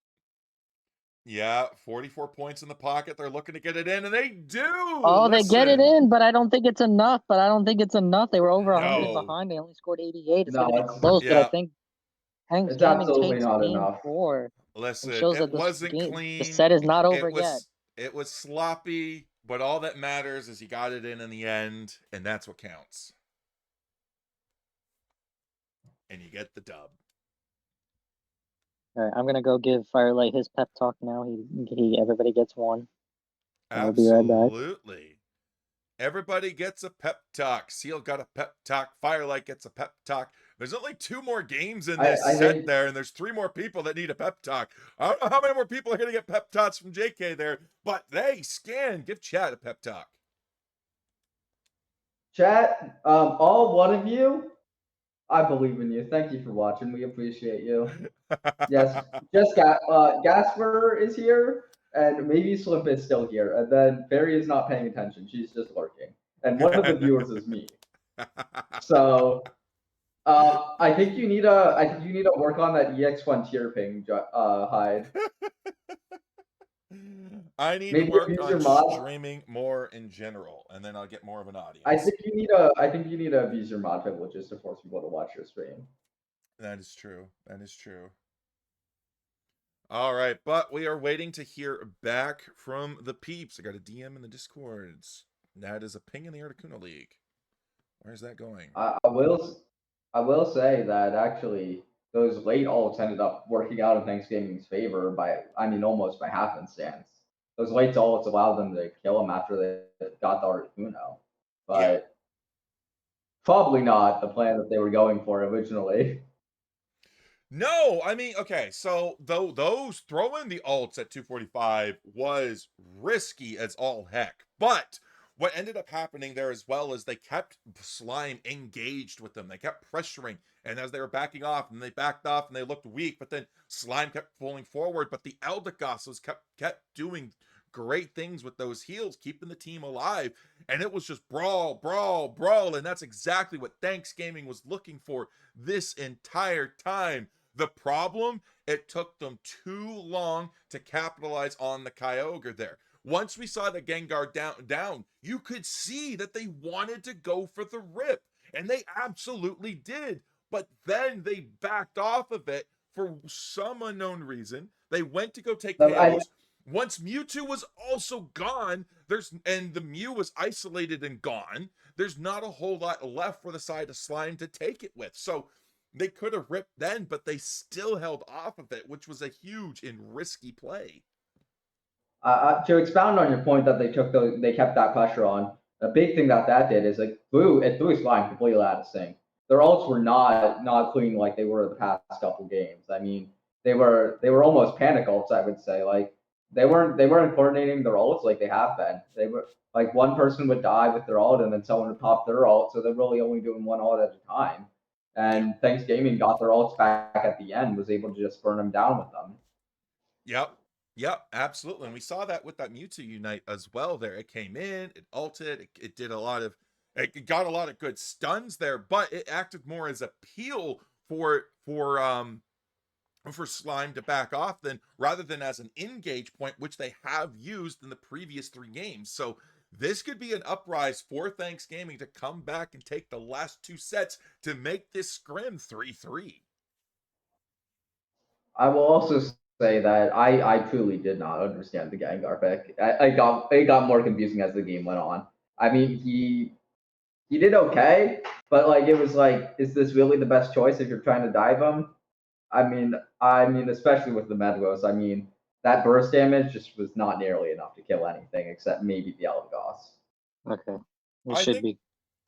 Yeah, 44 points in the pocket. They're looking to get it in, and they do. Oh, they get it Listen. in, but I don't think it's enough. They were over 100 No. behind. They only scored 88. It's No, going to be it's- close, but I Yeah. think Hanks It's Gaming absolutely takes not game enough. 4. Listen, It shows it that wasn't the clean. set is not over yet. It was sloppy, but all that matters is you got it in the end, and that's what counts. And you get the dub. All right, I'm gonna go give Firelight his pep talk now. Everybody gets one. I'll be right back. Absolutely. Everybody gets a pep talk. Seal got a pep talk. Firelight gets a pep talk. There's only 2 more games in this set there, and there's 3 more people that need a pep talk. I don't know how many more people are going to get pep talks from JK there, but hey, Scan, give chat a pep talk. Chat, all one of you, I believe in you. Thank you for watching. We appreciate you. Yes, just Gasper is here, and maybe Slimp is still here, and then Barry is not paying attention. She's just lurking, and one of the viewers is me. So, I think you need to work on that EX Frontier ping, Hyde. I need Maybe to work abuse your on mod. streaming more in general, and then I'll get more of an audience. I think you need to abuse your mod privileges to force people to watch your stream. That is true. That is true. All right, but we are waiting to hear back from the peeps. I got a DM in the Discords. That is a ping in the Articuno League. Where's that going? I will say that actually those late ults ended up working out in Thanksgiving's favor almost by happenstance. Those late ults allowed them to kill him after they got the Articuno, but probably not the plan that they were going for originally. No, I mean, okay, so those throwing the ults at 245 was risky as all heck, but what ended up happening there as well is they kept Slime engaged with them. They kept pressuring, and as they were backing off, and they backed off, and they looked weak, but then Slime kept pulling forward, but the Eldegoss kept doing great things with those heals, keeping the team alive, and it was just brawl, brawl, brawl, and that's exactly what Thanks Gaming was looking for this entire time. The problem, it took them too long to capitalize on the Kyogre there. Once we saw the Gengar down, you could see that they wanted to go for the rip, and they absolutely did. But then they backed off of it for some unknown reason. They went to go take KOs. Once Mewtwo was also gone, and the Mew was isolated and gone, there's not a whole lot left for the side of Slime to take it with. So they could have ripped then, but they still held off of it, which was a huge and risky play. To expound on your point that they kept that pressure on, a big thing that did is it threw Slime completely out of sync. Their ults were not clean like they were the past couple games. I mean, they were almost panic ults, I would say. Like they weren't coordinating their ults like they have been. They were like one person would die with their ult and then someone would pop their ult, so they're really only doing one ult at a time. And Thanks Gaming got their ults back at the end, was able to just burn them down with them. Yep, absolutely. And we saw that with that Mewtwo Unite as well there. It came in, it ulted, it did it got a lot of good stuns there, but it acted more as a peel for Slime to back off rather than as an engage point, which they have used in the previous 3 games. So this could be an uprise for Thanks Gaming to come back and take the last 2 sets to make this scrim 3-3. I will also say that I truly did not understand the Gengar pick. It got more confusing as the game went on. I mean, he did okay, but like it was like, is this really the best choice if you're trying to dive him? I mean, especially with the Medros, I mean, that burst damage just was not nearly enough to kill anything except maybe the Eldegoss. Okay, it should be.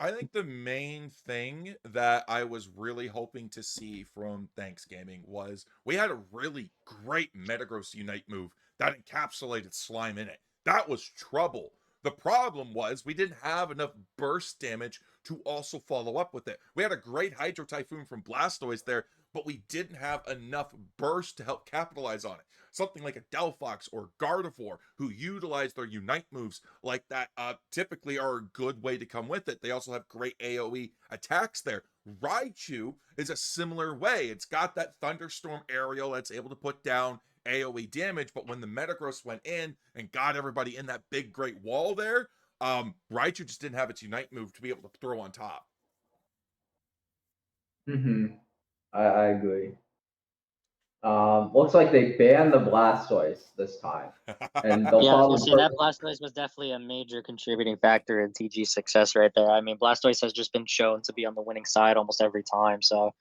I think the main thing that I was really hoping to see from Thanksgiving was we had a really great Metagross Unite move that encapsulated slime in it. That was trouble. The problem was we didn't have enough burst damage to also follow up with it. We had a great Hydro Typhoon from Blastoise there, but we didn't have enough burst to help capitalize on it. Something like a Delphox or Gardevoir, who utilize their Unite moves like that, typically are a good way to come with it. They also have great AoE attacks there. Raichu is a similar way. It's got that Thunderstorm aerial that's able to put down AoE damage, but when the Metagross went in and got everybody in that big great wall there, Raichu just didn't have its Unite move to be able to throw on top. I agree. Looks like they banned the Blastoise this time, and they'll Yeah, I was probably gonna say that Blastoise was definitely a major contributing factor in TG's success right there. I mean, Blastoise has just been shown to be on the winning side almost every time, so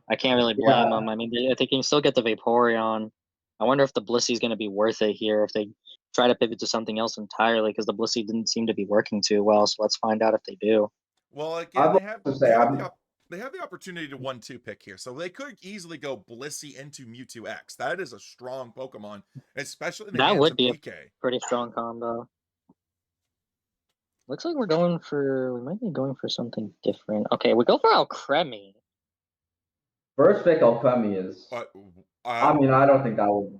I can't really blame them. I mean, they can still get the Vaporeon. I wonder if the Blissey's going to be worth it here if they try to pivot to something else entirely, because the Blissey didn't seem to be working too well. So let's find out if they do. Well, again, they have the opportunity to 1-2 pick here, so they could easily go Blissey into Mewtwo X. That is a strong Pokemon, especially in the That hands would of be a PK. pretty strong combo. Looks like we might be going for something different. Okay, we go for Alcremie. first pick Alchemy is. I mean, I don't think that would.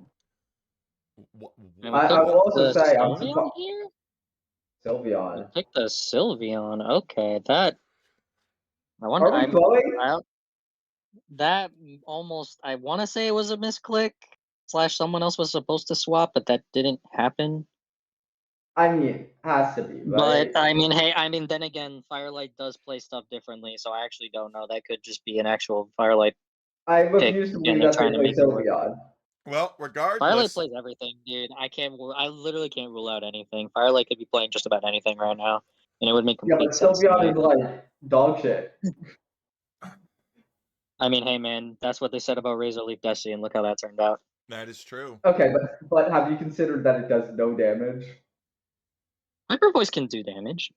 I will also say I'm surprised. Here? Sylveon. Pick the Sylveon. Okay, that. I wonder. Are we going? That almost. I want to say it was a misclick / someone else was supposed to swap, but that didn't happen. I mean, it has to be, right? But I mean, hey, then again, Firelight does play stuff differently, so I actually don't know. That could just be an actual Firelight. I refuse to believe that they play Sylveon. Well, regardless, Firelight plays everything, dude. I literally can't rule out anything. Firelight could be playing just about anything right now, and it would make complete sense. Yeah, but Sylveon is like dog shit. I mean, hey man, that's what they said about Razor Leaf Desi, and look how that turned out. That is true. Okay, but have you considered that it does no damage? Hyper Voice can do damage.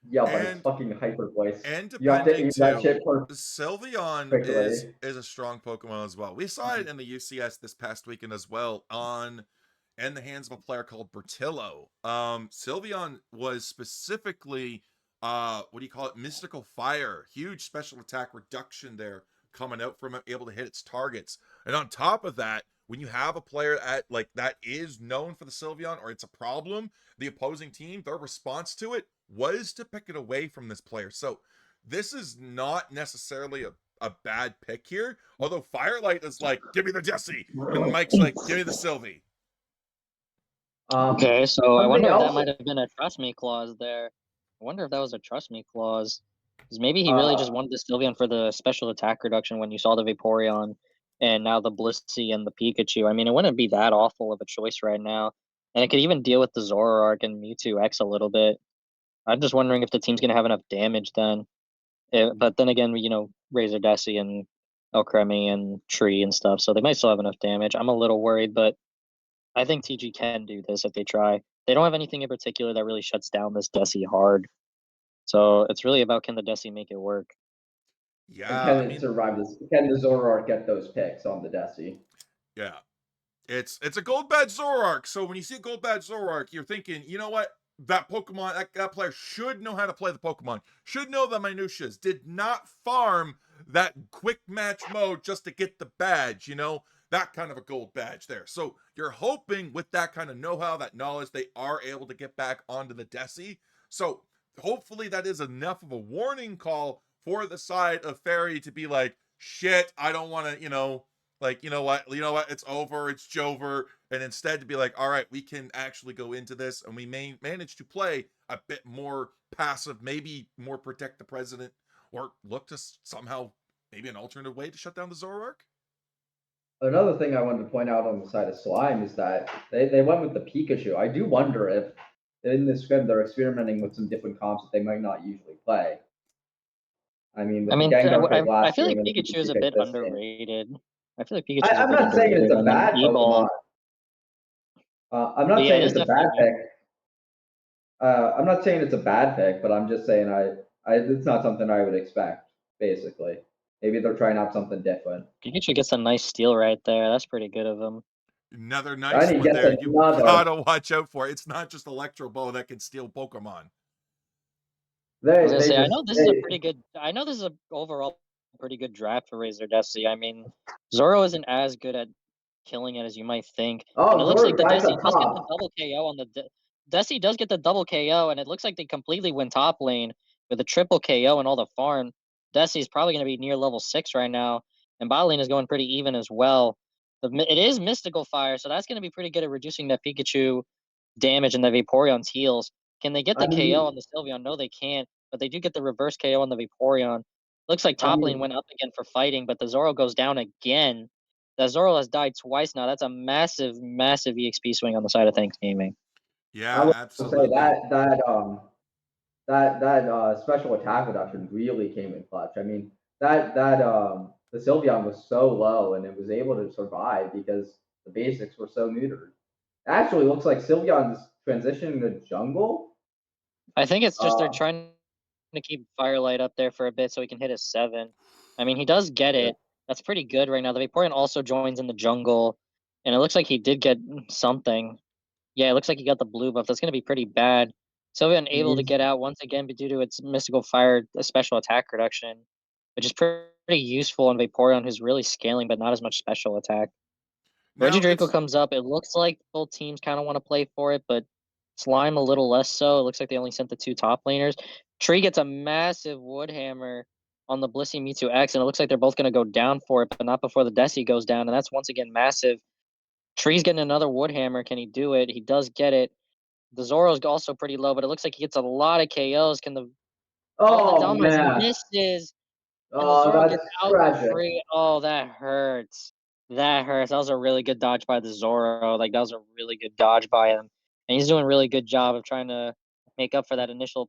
Yeah, but it's fucking Hyper Voice. And you have to aim that shit for Sylveon is a strong Pokemon as well. We saw it in the UCS this past weekend as well in the hands of a player called Bertillo. Sylveon was specifically Mystical Fire. Huge special attack reduction there coming out from it, able to hit its targets. And on top of that, when you have a player that is known for the Sylveon, or it's a problem, the opposing team, their response to it was to pick it away from this player. So this is not necessarily a bad pick here. Although Firelight is like, give me the Jesse, and Mike's like, give me the Sylvie. Okay, so I wonder if that might have been a trust me clause there. I wonder if that was a trust me clause. Because maybe he really just wanted the Sylveon for the special attack reduction when you saw the Vaporeon and now the Blissey and the Pikachu. I mean, it wouldn't be that awful of a choice right now. And it could even deal with the Zoroark and Mewtwo X a little bit. I'm just wondering if the team's going to have enough damage then. But then again, Razor Desi and Alcremie and Tree and stuff, so they might still have enough damage. I'm a little worried, but I think TG can do this if they try. They don't have anything in particular that really shuts down this Desi hard. So it's really about, can the Desi make it work? Yeah. And can it survive this? Can the Zoroark get those picks on the Desi? Yeah. It's a gold badge Zoroark. So when you see a gold badge Zoroark, you're thinking, you know what? That Pokemon, that player should know how to play the Pokemon. Should know the minutiae. Did not farm that quick match mode just to get the badge, that kind of a gold badge there. So you're hoping with that kind of know-how, that knowledge, they are able to get back onto the Desi. So hopefully that is enough of a warning call for the side of Fairy to be like, shit, I don't want to, you know what, it's over, it's Jover, and instead to be like, all right, we can actually go into this, and we may manage to play a bit more passive, maybe more protect the president, or look to somehow maybe an alternative way to shut down the Zoroark. Another thing I wanted to point out on the side of Slime is that they went with the Pikachu. I do wonder if in this scrim they're experimenting with some different comps that they might not usually play. I mean, I feel like Pikachu is a bit underrated. I feel like Pikachu. I'm not saying it's a bad Pokemon. I'm not saying it's a bad pick. I'm not saying it's a bad pick, but I'm just saying it's not something I would expect. Basically, maybe they're trying out something different. Pikachu gets a nice steal right there. That's pretty good of him. Another And nice he one gets there. You another. gotta watch out for it. It's not just Electro Ball that can steal Pokemon. I was gonna They say, I just know this is a pretty good. I know this is a overall pretty good draft for Razor Desi. I mean, Zoro isn't as good at killing it as you might think, and it looks like Zoro's the right Desi up does get the top. double KO on the Desi does get the double KO, and it looks like they completely win top lane with a triple KO and all the farm. Desi's probably gonna be near level 6 right now, and bot lane is going pretty even as well. It is Mystical Fire, so that's gonna be pretty good at reducing that Pikachu damage and the Vaporeon's heals. Can they get the I mean, KO on the Sylveon? No, they can't, but they do get the reverse KO on the Vaporeon. Looks like top lane went up again for fighting, but the Zoro goes down again. The Zoro has died twice now. That's a massive, massive EXP swing on the side of Thanks Gaming. I Yeah, would say absolutely. that special attack reduction really came in clutch. I mean, the Sylveon was so low and it was able to survive because the basics were so neutered. Actually, looks like Sylveon's transitioning to jungle. I think it's just they're Uh, trying to keep Firelight up there for a bit so he can hit his 7. I mean, he does get Yeah. it. That's pretty good right now. The Vaporeon also joins in the jungle, and it looks like he did get something. Yeah, it looks like he got the blue buff. That's going to be pretty bad. Sylveon able to he's- get out once again due to its Mystical Fire special attack reduction, which is pretty useful on Vaporeon, who's really scaling but not as much special attack. Now Regidraco it's comes up. It looks like both teams kind of want to play for it, but Slime a little less so. It looks like they only sent the 2 top laners. Tree gets a massive wood hammer on the Blissey Mewtwo X, and it looks like they're both going to go down for it, but not before the Desi goes down, and that's once again massive. Tree's getting another wood hammer. Can he do it? He does get it. The Zoro's also pretty low, but it looks like he gets a lot of KOs. Can the the oh Dhelmise man, misses, and the Zoro that's gets out for tragic. free. Oh, that hurts. That hurts. That was a really good dodge by the Zoro. Like that was a really good dodge by him, and he's doing a really good job of trying to make up for that initial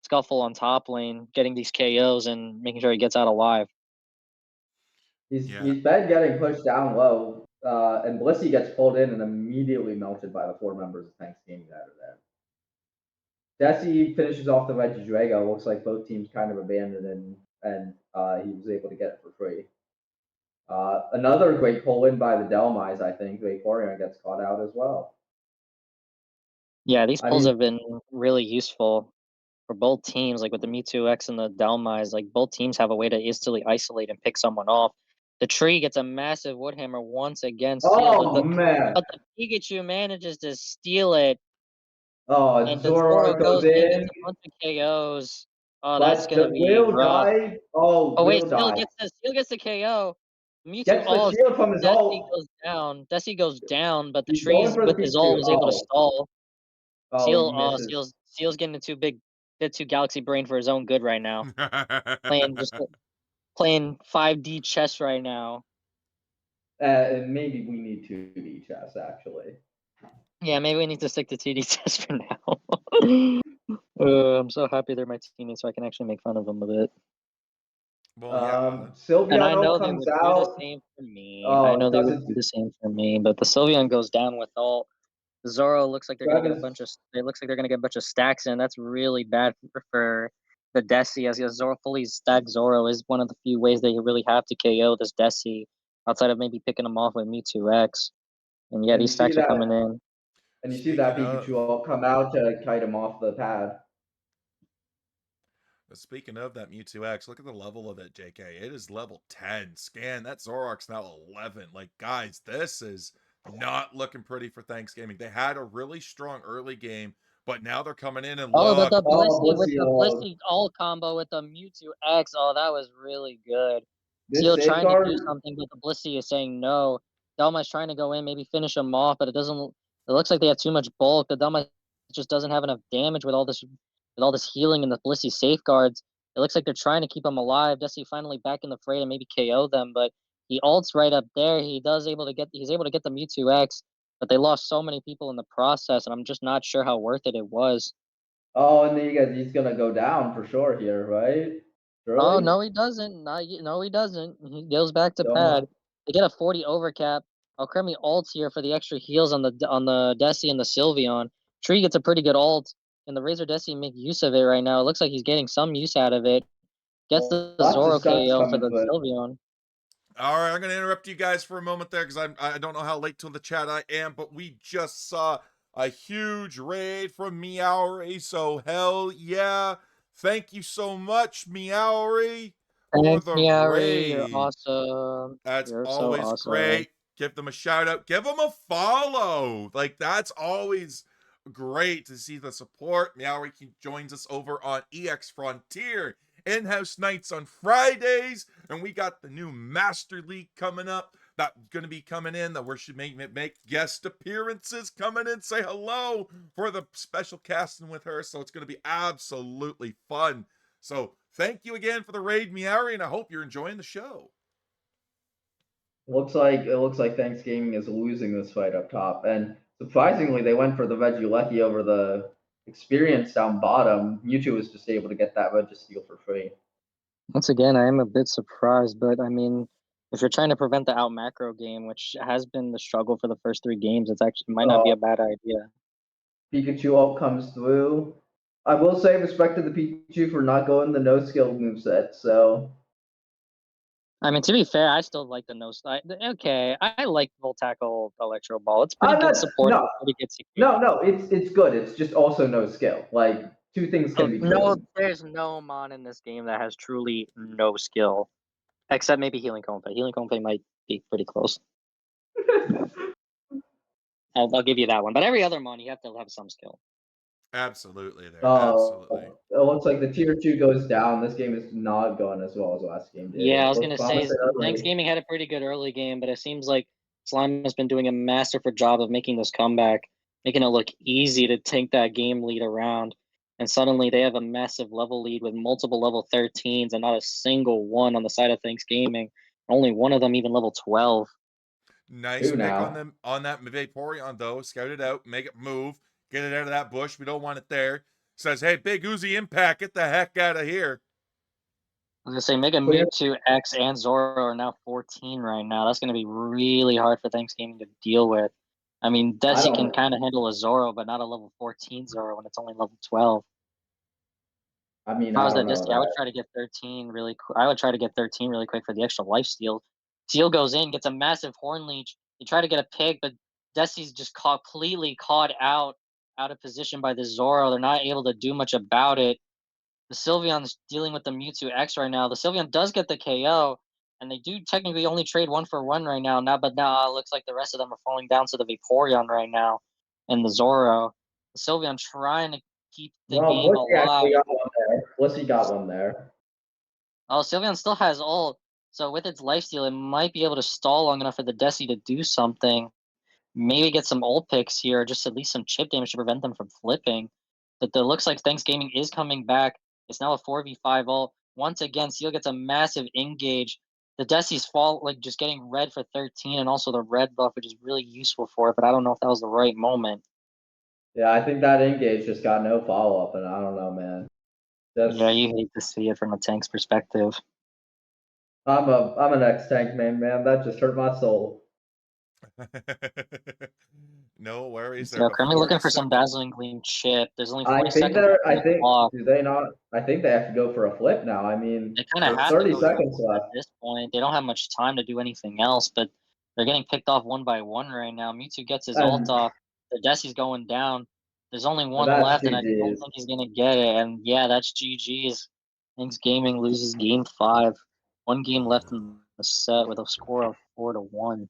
scuffle on top lane, getting these KOs and making sure he gets out alive. He's yeah. been getting pushed down low, and Blissey gets pulled in and immediately melted by the 4 members of Thanksgiving that are there. Desi finishes off the Regidrago. Looks like both teams kind of abandoned, and he was able to get it for free. Another great pull in by the Dhelmise, I think. Vaporeon gets caught out as well. Yeah, these I pulls mean, have been really useful for both teams. Like with the Mewtwo X and the Dhelmise, like both teams have a way to instantly isolate and pick someone off. The Tree gets a massive Woodhammer once again sealed, oh man, but the Pikachu manages to steal it, oh and the Zoro Zoroark goes goes in, gets in, a bunch of KOs. Oh, that's but gonna be Will rough. died. Oh, Oh wait, Will died. Still gets the KO. Mewtwo Gets the ults. shield from his Desi ult. goes down. Desi goes down, but the He's going Trees for the with his ult Pikachu. was able to stall. Oh, he misses. Seal's getting into bit too Galaxy Brain for his own good right now. Playing 5D chess right now. And maybe we need 2D chess actually. Yeah, maybe we need to stick to 2D chess for now. I'm so happy they're my teammates, so I can actually make fun of them a bit. Well, yeah. And I Sylveon know they comes would do the out. same for me. I know Oh, they would doesn't do the same for me, but the Sylveon goes down with ult. Zoro looks like they're gonna get a Travis. bunch of. It looks like they're gonna get a bunch of stacks in. That's really bad for the Desi. As Zoro fully stacked Zoro is one of the few ways they really have to KO this Desi, outside of maybe picking him off with Mewtwo X. And yeah, And you these see stacks are that, coming in. and you see that Speaking Pikachu of, will come out to kite him off the pad. speaking of that Mewtwo X, look at the level of that JK. It is level 10. Scan, that Zoroark's now 11. Like, guys, this is not looking pretty for Thanksgiving. They had a really strong early game, but now they're coming in and Oh, but look. the Blissey with Blissey the ult. Blissey all combo with the Mewtwo X. Oh, that was really good. This Seal trying to do safeguard. something, but the Blissey is saying no. Delma's trying to go in, maybe finish him off, but it doesn't. It looks like they have too much bulk. The Delma just doesn't have enough damage with all this healing and the Blissey safeguards. It looks like they're trying to keep him alive. Desi finally back in the fray and maybe KO them, but he ults right up there. He's able to get the Mewtwo X, but they lost so many people in the process, and I'm just not sure how worth it was. Oh, and then he's gonna go down for sure here, right? Oh Surely? no, he doesn't. No, he doesn't. He goes back to Doma. pad. They get a 40 overcap. Alcremie ults here for the extra heals on the Desi and the Sylveon. Tree gets a pretty good ult, and the Razor Destiny make use of it right now. It looks like he's getting some use out of it. Gets the Lots of Zoro studs KO for coming, the but Sylveon. All right, I'm going to interrupt you guys for a moment there because I don't know how late to the chat I am, but we just saw a huge raid from Meowry, so hell yeah. Thank you so much, Meowry, for Thanks, the Miari. You're raid. awesome. That's You're so always awesome. great. Give them a shout out. Give them a follow. Like, that's always great to see the support. Meowry joins us over on EX Frontier. In-house nights on Fridays. And we got the new Master League coming up. That's going to be coming in. That we should make guest appearances coming in. Say hello for the special casting with her. So it's going to be absolutely fun. So thank you again for the raid, Meowry. And I hope you're enjoying the show. it looks like Thanksgiving is losing this fight up top, and surprisingly, they went for the Regieleki over the experience down bottom. Mewtwo was just able to get that Registeel for free. Once again, I am a bit surprised, but I mean, if you're trying to prevent the out macro game, which has been the struggle for the first 3 games, it might not be a bad idea. Pikachu ult comes through. I will say respect to the Pikachu for not going the no skill moveset. So I mean, to be fair, I still like the no. Okay, I like Volt Tackle Electro Ball. It's pretty good support. no, Pretty good security. no, it's good. It's just also no skill. Like 2 things can be No, true. there's no Mon in this game that has truly no skill, except maybe Healing Comfey. Healing Comfey might be pretty close. I'll give you that one. But every other Mon, you have to have some skill. Absolutely, there. Absolutely. It looks like the tier 2 goes down. This game is not going as well as last game did. Yeah, I was Looked gonna say promising early. Thanksgiving had a pretty good early game, but it seems like Slime has been doing a masterful job of making this comeback, making it look easy to take that game lead around. And suddenly they have a massive level lead with multiple level 13s and not a single one on the side of Thanksgiving. Only one of them even level 12. Nice Two pick now. on them on that Vaporeon though. Scout it out, make it move, get it out of that bush. We don't want it there. Says, hey, big Uzi Impact, get the heck out of here. I was gonna say Mega Clear. Mewtwo, X, and Zoro are now 14 right now. That's gonna be really hard for Thanksgiving to deal with. I mean, Desi can kind of handle a Zoro, but not a level 14 Zoro when it's only level 12. I mean, If I I was don't that know Desi, I would that. try to get 13 really quick. I would try to get 13 really quick for the extra life steal. Seal goes in, gets a massive Horn Leech. You try to get a pick, but Desi's just completely caught out of position by the Zoro. They're not able to do much about it. The Sylveon's dealing with the Mewtwo X right now. The Sylveon does get the KO, and they do technically only trade 1-for-1 right now. But now it looks like the rest of them are falling down to the Vaporeon right now and the Zoro. The Sylveon trying to keep the Well, game Blissey actually alive. got one there. Blissey got one there. Oh, Sylveon still has ult, so with its lifesteal, it might be able to stall long enough for the Desi to do something. Maybe get some ult picks here, just at least some chip damage to prevent them from flipping. But it looks like Thanksgiving is coming back. It's now a 4v5 ult. Once again, Seal gets a massive engage. The Desi's fall, like just getting red for 13, and also the red buff, which is really useful for it. But I don't know if that was the right moment. Yeah, I think that engage just got no follow up, and I don't know, man. Yeah, you hate to see it from a tank's perspective. I'm an ex tank man. That just hurt my soul. No worries there. Yeah, But currently 40 looking for some seconds. dazzling gleam chip. There's only I 40 think seconds left on the clock. do they not? I think they have to go for a flip now. I mean, They kind of there's have to 30 go for seconds it at left. this point. They don't have much time to do anything else, but they're getting picked off one by one right now. Mewtwo gets his ult And off. The Desi's going down. There's only one that's left, and I don't GG's. think he's gonna get it. And yeah, that's GG's. Thanks Gaming loses game 5. One game left in the set with a score of 4-1.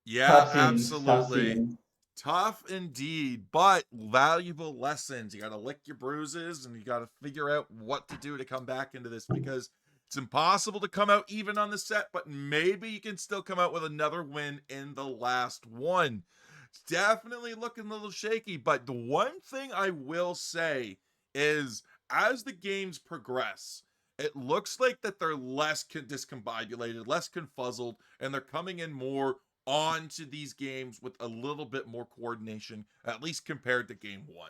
Yeah, Tough scenes. Tough absolutely. scenes. Tough indeed, but valuable lessons. You got to lick your bruises and you got to figure out what to do to come back into this because it's impossible to come out even on the set, but maybe you can still come out with another win in the last one. It's definitely looking a little shaky, but the one thing I will say is as the games progress, it looks like that they're less discombobulated, less confuzzled, and they're coming in more onto these games with a little bit more coordination, at least compared to game 1.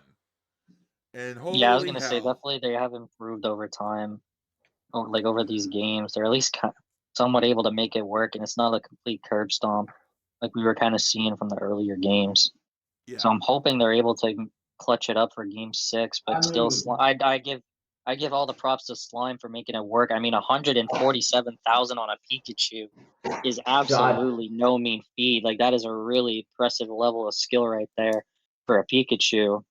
And Yeah, I was holy gonna say hell. definitely they have improved over time. Over these games, they're at least somewhat able to make it work, and it's not a complete curb stomp like we were kind of seeing from the earlier games. Yeah. So I'm hoping they're able to clutch it up for Game 6. But I still, mean, I give all the props to Slime for making it work. I mean, 147,000 on a Pikachu is absolutely no mean feat. Like that is a really impressive level of skill right there for a Pikachu.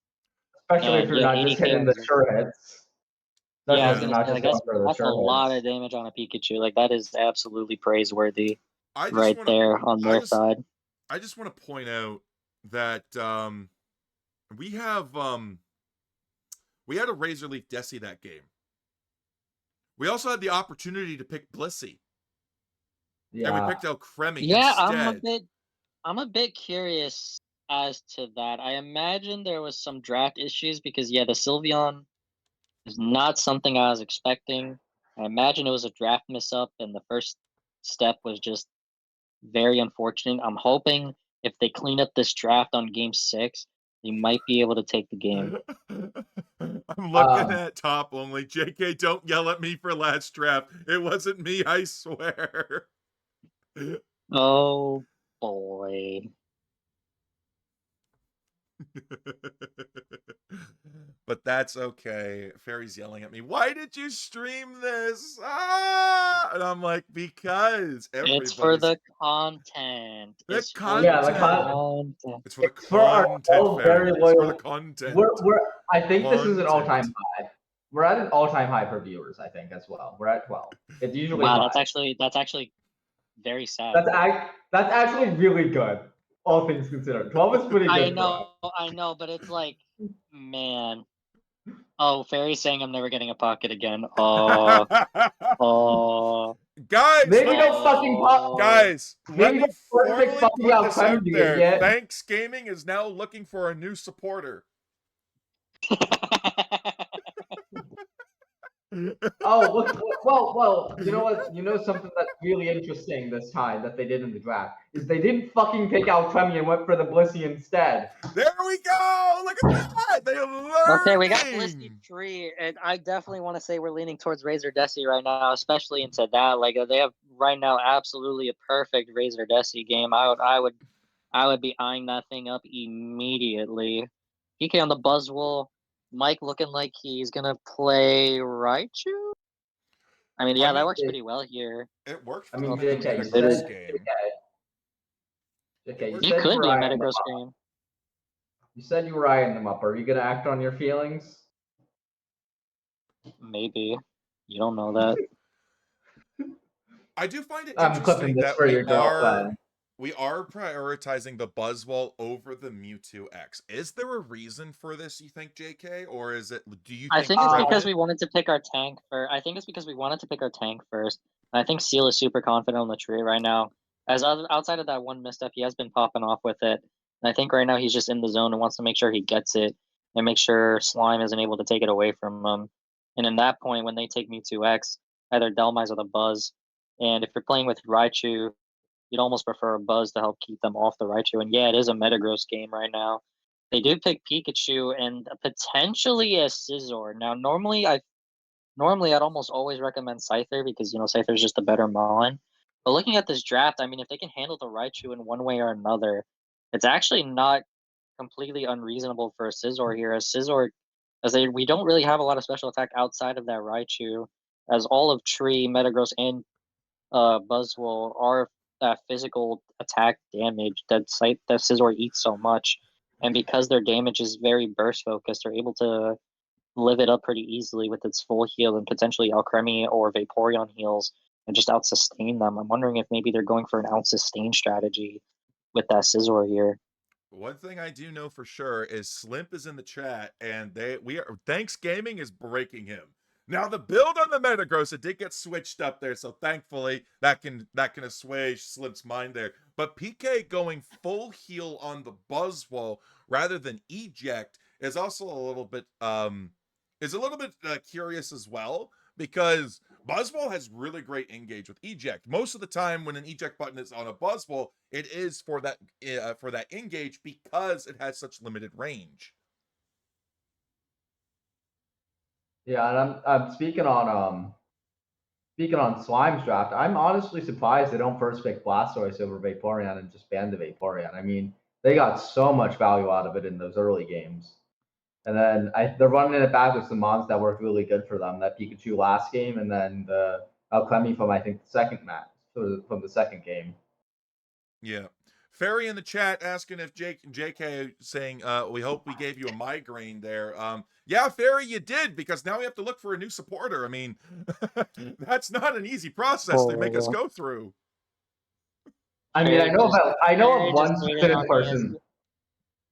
especially if And you're yeah, not just 80K hitting the is sure hits. yeah. I Especially was if you're gonna not say like just going for the that's a sure lot of hits. damage on a Pikachu. Like that is absolutely praiseworthy I just right want there on their side. I just want to point out that we have we had a Razor Leaf Desi that game. We also had the opportunity to pick Blissey. And we Yeah. picked Alcremie Yeah, instead. I'm a bit curious as to that. I imagine there was some draft issues because yeah, the Sylveon is not something I was expecting. I imagine it was a draft miss up and the first step was just very unfortunate. I'm hoping if they clean up this draft on Game 6, they might be able to take the game. I'm looking at top only. JK, don't yell at me for last draft. It wasn't me, I swear. Oh boy. But that's okay. Fairy's yelling at me. Why did you stream this? Ah! And I'm like, because It's for everybody's the content. the It's for the content. content. It's for the For our content, 12 Fairy. very It's for the loyal. content. I think this is an all-time Content. high. We're at an all-time high for viewers, I think, as well. We're at 12. It's usually Wow, high. that's actually very sad. That's actually really good, all things considered. 12 is pretty good for us. I know, but it's like, man. Oh, Fairy's saying I'm never getting a pocket again. Oh, oh. Guys, Maybe don't fucking pop. Guys, let Maybe me don't perfect formally fucking put out this out Clemmy there. yet. Thanks Gaming is now looking for a new supporter. Oh, look, well, you know what? You know something that's really interesting this time that they did in the draft is they didn't fucking take out Clemmy and went for the Blissey instead. There we go! Look at that! They learning! Okay, we got Blissey 3, and I definitely want to say we're leaning towards Razor Desi right now, especially into that. Like they have right now absolutely a perfect Razor Desi game. I would be eyeing that thing up immediately. PK on the Buzzwole. Mike looking like he's gonna play Raichu. I mean, yeah, that works pretty well here. It worked for I mean, them in the JK, you Metagross said, game. JK, you He said you could were be a eyeing them Metagross up. game. You said you were eyeing them up. Are you gonna act on your feelings? Maybe. You don't know that. I do find it I'm clipping interesting this that for your girlfriend. we are prioritizing the Buzzwole over the Mewtwo X. Is there a reason for this, you think, JK? Or is it, do you think I think it's driven because it? we wanted to pick our tank first. I think it's because we wanted to pick our tank first. And I think Seal is super confident on the tree right now. Outside of that one misstep, he has been popping off with it. And I think right now he's just in the zone and wants to make sure he gets it and make sure Slime isn't able to take it away from him. And in that point, when they take Mewtwo X, either Delmise or the Buzz. And if you're playing with Raichu, you'd almost prefer a Buzz to help keep them off the Raichu. And yeah, it is a Metagross game right now. They do pick Pikachu and potentially a Scizor. Now, normally I'd almost always recommend Scyther because Scyther's just a better Mon. But looking at this draft, I mean, if they can handle the Raichu in one way or another, it's actually not completely unreasonable for a Scizor here. We don't really have a lot of special attack outside of that Raichu, as all of Tree, Metagross, and Buzzwole are that physical attack damage that Scizor eats so much, and because their damage is very burst focused, they're able to live it up pretty easily with its full heal and potentially Alcremie or Vaporeon heals and just out sustain them. I'm wondering if maybe they're going for an out sustain strategy with that Scizor here. One thing I do know for sure is Slimp is in the chat, and Thanks Gaming is breaking him. Now the build on the Metagross, it did get switched up there, so thankfully that can assuage Slimp's mind there. But PK going full heal on the Buzzwole rather than eject is also a little bit curious as well, because Buzzwole has really great engage with eject. Most of the time when an eject button is on a Buzzwole, it is for that engage because it has such limited range. Yeah, and I'm speaking on Slime's draft. I'm honestly surprised they don't first pick Blastoise over Vaporeon and just ban the Vaporeon. I mean, They got so much value out of it in those early games. And then they're running it back with some mods that work really good for them. That Pikachu last game, and then the Alchemy from, I think, the second match, from the second game. Yeah. Ferry in the chat asking if JK saying, we hope we gave you a migraine there. Yeah, Ferry, you did, because now we have to look for a new supporter. I mean, that's not an easy process they make us go through. I mean, I know of one specific person.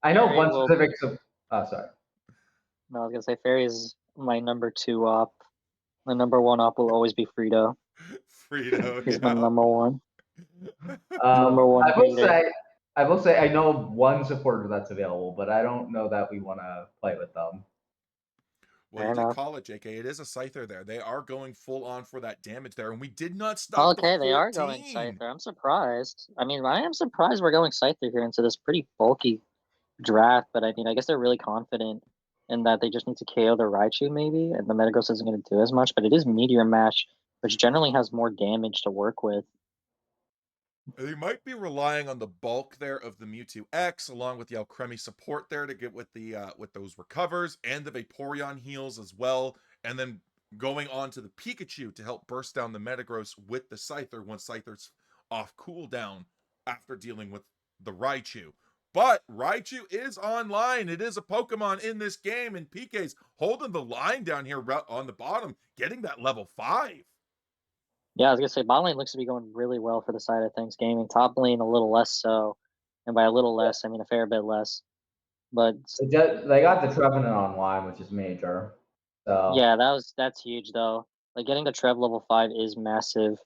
I know one specific. Oh, sorry. No, I was gonna say Fairy is my number 2 op. My number 1 op will always be Frito. Frito, He's my number 1. Number 1 I will say I know of one supporter that's available, but I don't know that we want to play with them. Well, Fair you did enough. call it, JK. It is a Scyther there. They are going full on for that damage there, and we did not stop Okay, the 14. they are going Scyther. I'm surprised. I mean, I am surprised we're going Scyther here into this pretty bulky draft, but I mean, I guess they're really confident in that they just need to KO the Raichu maybe, and the Metagross isn't going to do as much, but it is Meteor Mash, which generally has more damage to work with. They might be relying on the bulk there of the Mewtwo X, along with the Alcremie support there to get with the with those recovers and the Vaporeon heals as well, and then going on to the Pikachu to help burst down the Metagross with the Scyther once Scyther's off cooldown after dealing with the Raichu. But Raichu is online. It is a Pokemon in this game, and PK's holding the line down here on the bottom, getting that level 5. Yeah, I was gonna say bot lane looks to be going really well for the side of things gaming. Top lane a little less so, and by a little less, I mean a fair bit less. But they got the Trevenant online, which is major. So yeah, that's huge though. Like getting the Trev level 5 is massive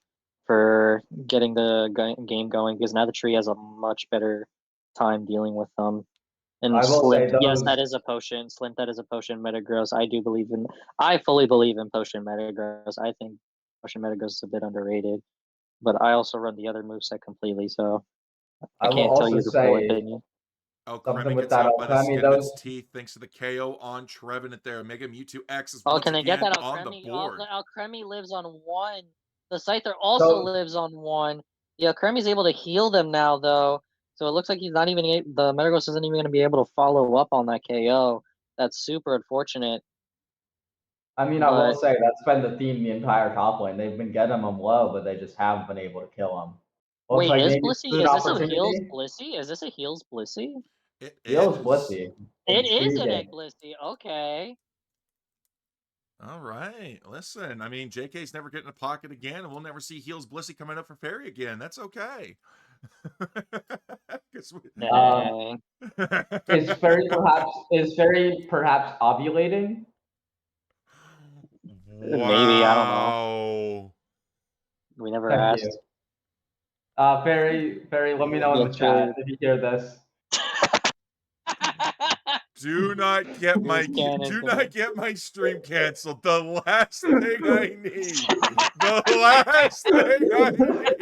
for getting the game going, because now the tree has a much better time dealing with them. And I will say Slint, yes, those- that is a potion. Slint, that is a potion. Metagross, I fully believe in potion Metagross. I think potion Metagross is a bit underrated, but I also run the other moveset completely, so I will can't tell also you the full say opinion. Alcremie with gets that out by the Alcremie, skin of its those- teeth thanks to the KO on Trevenant there. Mega Mewtwo X is Oh, once can they get again that on the Alcremie? board. Alcremie lives on 1. The Scyther also lives on 1. The Alcremie's able to heal them now, though. So it looks like he's not even the Metagross isn't even going to be able to follow up on that KO. That's super unfortunate. I mean, I will say that's been the theme the entire top lane. They've been getting them low, but they just haven't been able to kill them. Wait, like is maybe Blissey? an Is this a opportunity. heals Blissey? Is this a heals Blissey? It Heals is. Blissey. It is an Intriguing. egg Blissey. Okay. All right. Listen, I mean, JK's never getting a pocket again, and we'll never see Heals Blissey coming up for Fairy again. That's okay. Dang. Is Fairy perhaps ovulating? Wow. Maybe, I don't know. We never Thank asked. you. Fairy, let me know in the chat if you hear this. Do not get my stream canceled. The last thing I need. The last thing I need.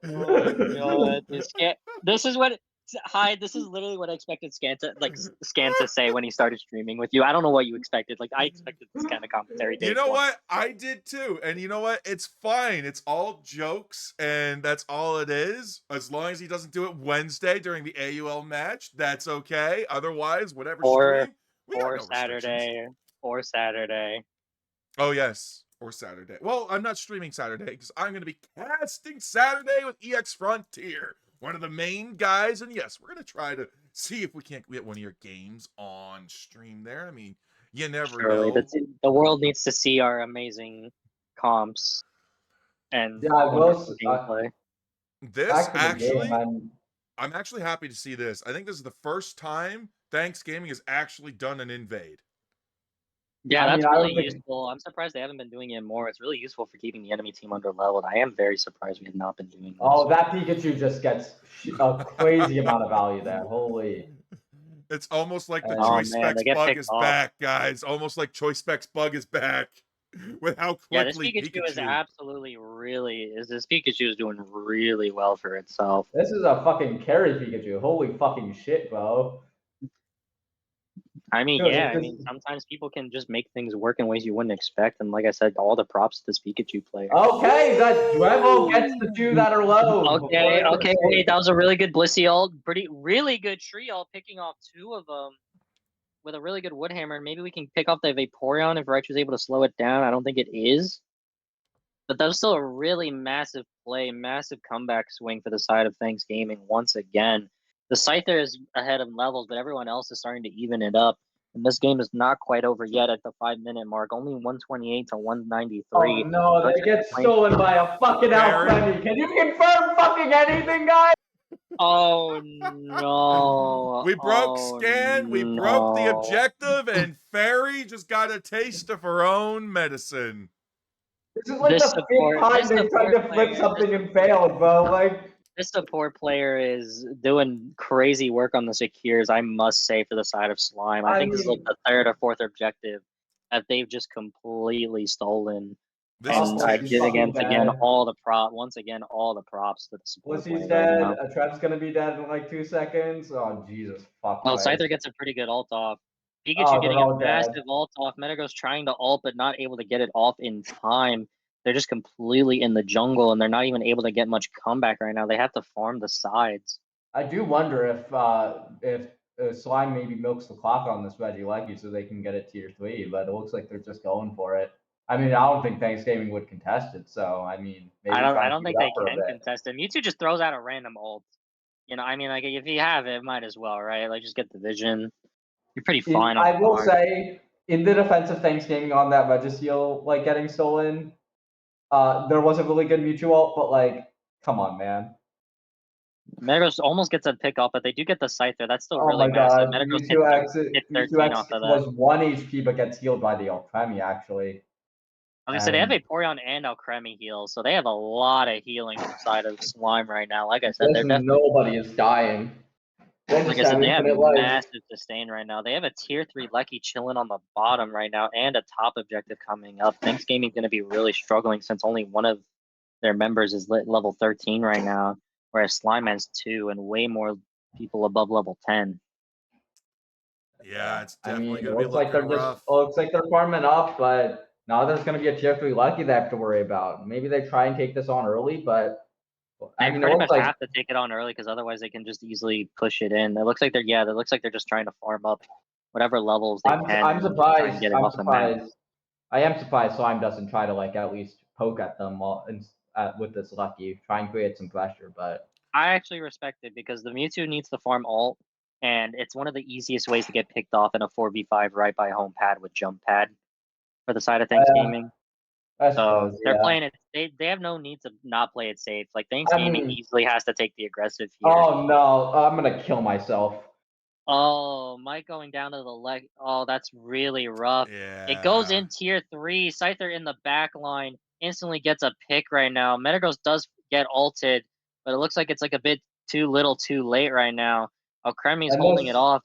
Oh my god. This is what this is literally what I expected Scan to say when he started streaming with you. I don't know what you expected. Like I expected this kind of commentary. You know what? I did too. And you know what? It's fine. It's all jokes, and that's all it is. As long as he doesn't do it Wednesday during the AUL match, that's okay. Otherwise, whatever stream, we got no Saturday. Or Saturday. Oh yes. Or Saturday. Well, I'm not streaming Saturday because I'm going to be casting Saturday with EX Frontier, one of the main guys. And yes, we're going to try to see if we can't get one of your games on stream there. I mean, you never know. The world needs to see our amazing comps and gameplay. This actually, I'm actually happy to see this. I think this is the first time Thanks Gaming has actually done an invade. Yeah, that's really useful. I'm surprised they haven't been doing it more. It's really useful for keeping the enemy team under leveled. I am very surprised we have not been doing this. Oh, that Pikachu just gets a crazy amount of value there. Holy. It's almost like the Choice Specs bug is back, guys. Almost like Choice Specs bug is back. With how quickly this Pikachu is absolutely this Pikachu is doing really well for itself. This is a fucking carry Pikachu. Holy fucking shit, bro. I mean, Dude, yeah. I this- mean, sometimes people can just make things work in ways you wouldn't expect. And like I said, all the props to this Pikachu player. Okay, that Dwevo gets the 2 that are low. before Okay, they okay, proceed. wait, that was a really good Blissey ult. Really good tree ult, picking off 2 of them with a really good wood hammer. And maybe we can pick off the Vaporeon if Raichu's able to slow it down. I don't think it is. But that was still a really massive play, massive comeback swing for the side of Thanks Gaming once again. The Scyther is ahead of levels, but everyone else is starting to even it up. And this game is not quite over yet at the 5-minute mark. Only 128 to 193. Oh no, they get stolen by a fucking Baron. Alcremie. Can you confirm fucking anything, guys? Oh no. We broke Oh, Scan, we broke the no. objective, and Fairy just got a taste of her own medicine. This is like This the support- 5th time this they've tried to support flip player- something and failed, bro. Like, This support player is doing crazy work on the secures, I must say, for the side of Slime. I think this is like the 3rd or 4th objective that they've just completely stolen. This And is I Tish. did again dead. all the props to the support Blissey's player right dead. now. A Trap's gonna be dead in like 2 seconds. Oh, Jesus. Fuck. Oh, Christ. Scyther gets a pretty good ult off. Pikachu Oh, they're getting all a dead. massive ult off. Metagross trying to ult, but not able to get it off in time. They're just completely in the jungle, and they're not even able to get much comeback right now. They have to farm the sides. I do wonder if Slime maybe milks the clock on this Regieleki so they can get it tier 3, but it looks like they're just going for it. I mean, I don't think Thanksgiving would contest it, so I mean, maybe I try and don't keep think it they up for a can bit. contest it. Mewtwo just throws out a random ult. You know, I mean, like if you have it, might as well, right? Like just get the vision. You're pretty fine on I will farm. say, in the defense of Thanksgiving on that Registeel like getting stolen, there was a really good Mewtwo ult, but like, come on, man. Metagross almost gets a pick off, but they do get the Scyther. That's still Oh really my massive. god, Metagross hit Mewtwo 13 X off of that. was 1 HP but gets healed by the Alcremie, actually. I was gonna say, they have And- Vaporeon and Alcremie heals, so they have a lot of healing on the side of Slime right now. Like I said, they're Listen, definitely, nobody is dying. They like just I said, have they have infinite life. massive sustain right now. They have a tier 3 Lucky chilling on the bottom right now, and a top objective coming up. Thanks Gaming's gonna be really struggling since only one of their members is level 13 right now, whereas Slime has 2 and way more people above level 10. Yeah, it's I definitely mean, it going to be looks like they're looking just rough. looks like they're farming up, but now there's gonna be a tier 3 Lucky they have to worry about. Maybe they try and take this on early, but They I mean, it pretty looks much like have to take it on early because otherwise they can just easily push it in. It looks like they're just trying to farm up whatever levels they can. I'm and try and surprised. get it I'm off the map. surprised. I am surprised Slime doesn't try to like at least poke at them with this Lucky, try and create some pressure, but I actually respect it because the Mewtwo needs to farm ult, and it's one of the easiest ways to get picked off in a 4v5 right by home pad with jump pad for the side of Thanks Gaming. I So suppose, they're yeah. playing it. They have no need to not play it safe. Like Thanks Gaming mean- easily has to take the aggressive here. Oh no, I'm gonna kill myself. Oh, Mike going down to the leg. Oh, that's really rough. Yeah. It goes in tier 3. Scyther in the back line instantly gets a pick right now. Metagross does get ulted, but it looks like it's like a bit too little too late right now. Alcremie's And holding this- it off.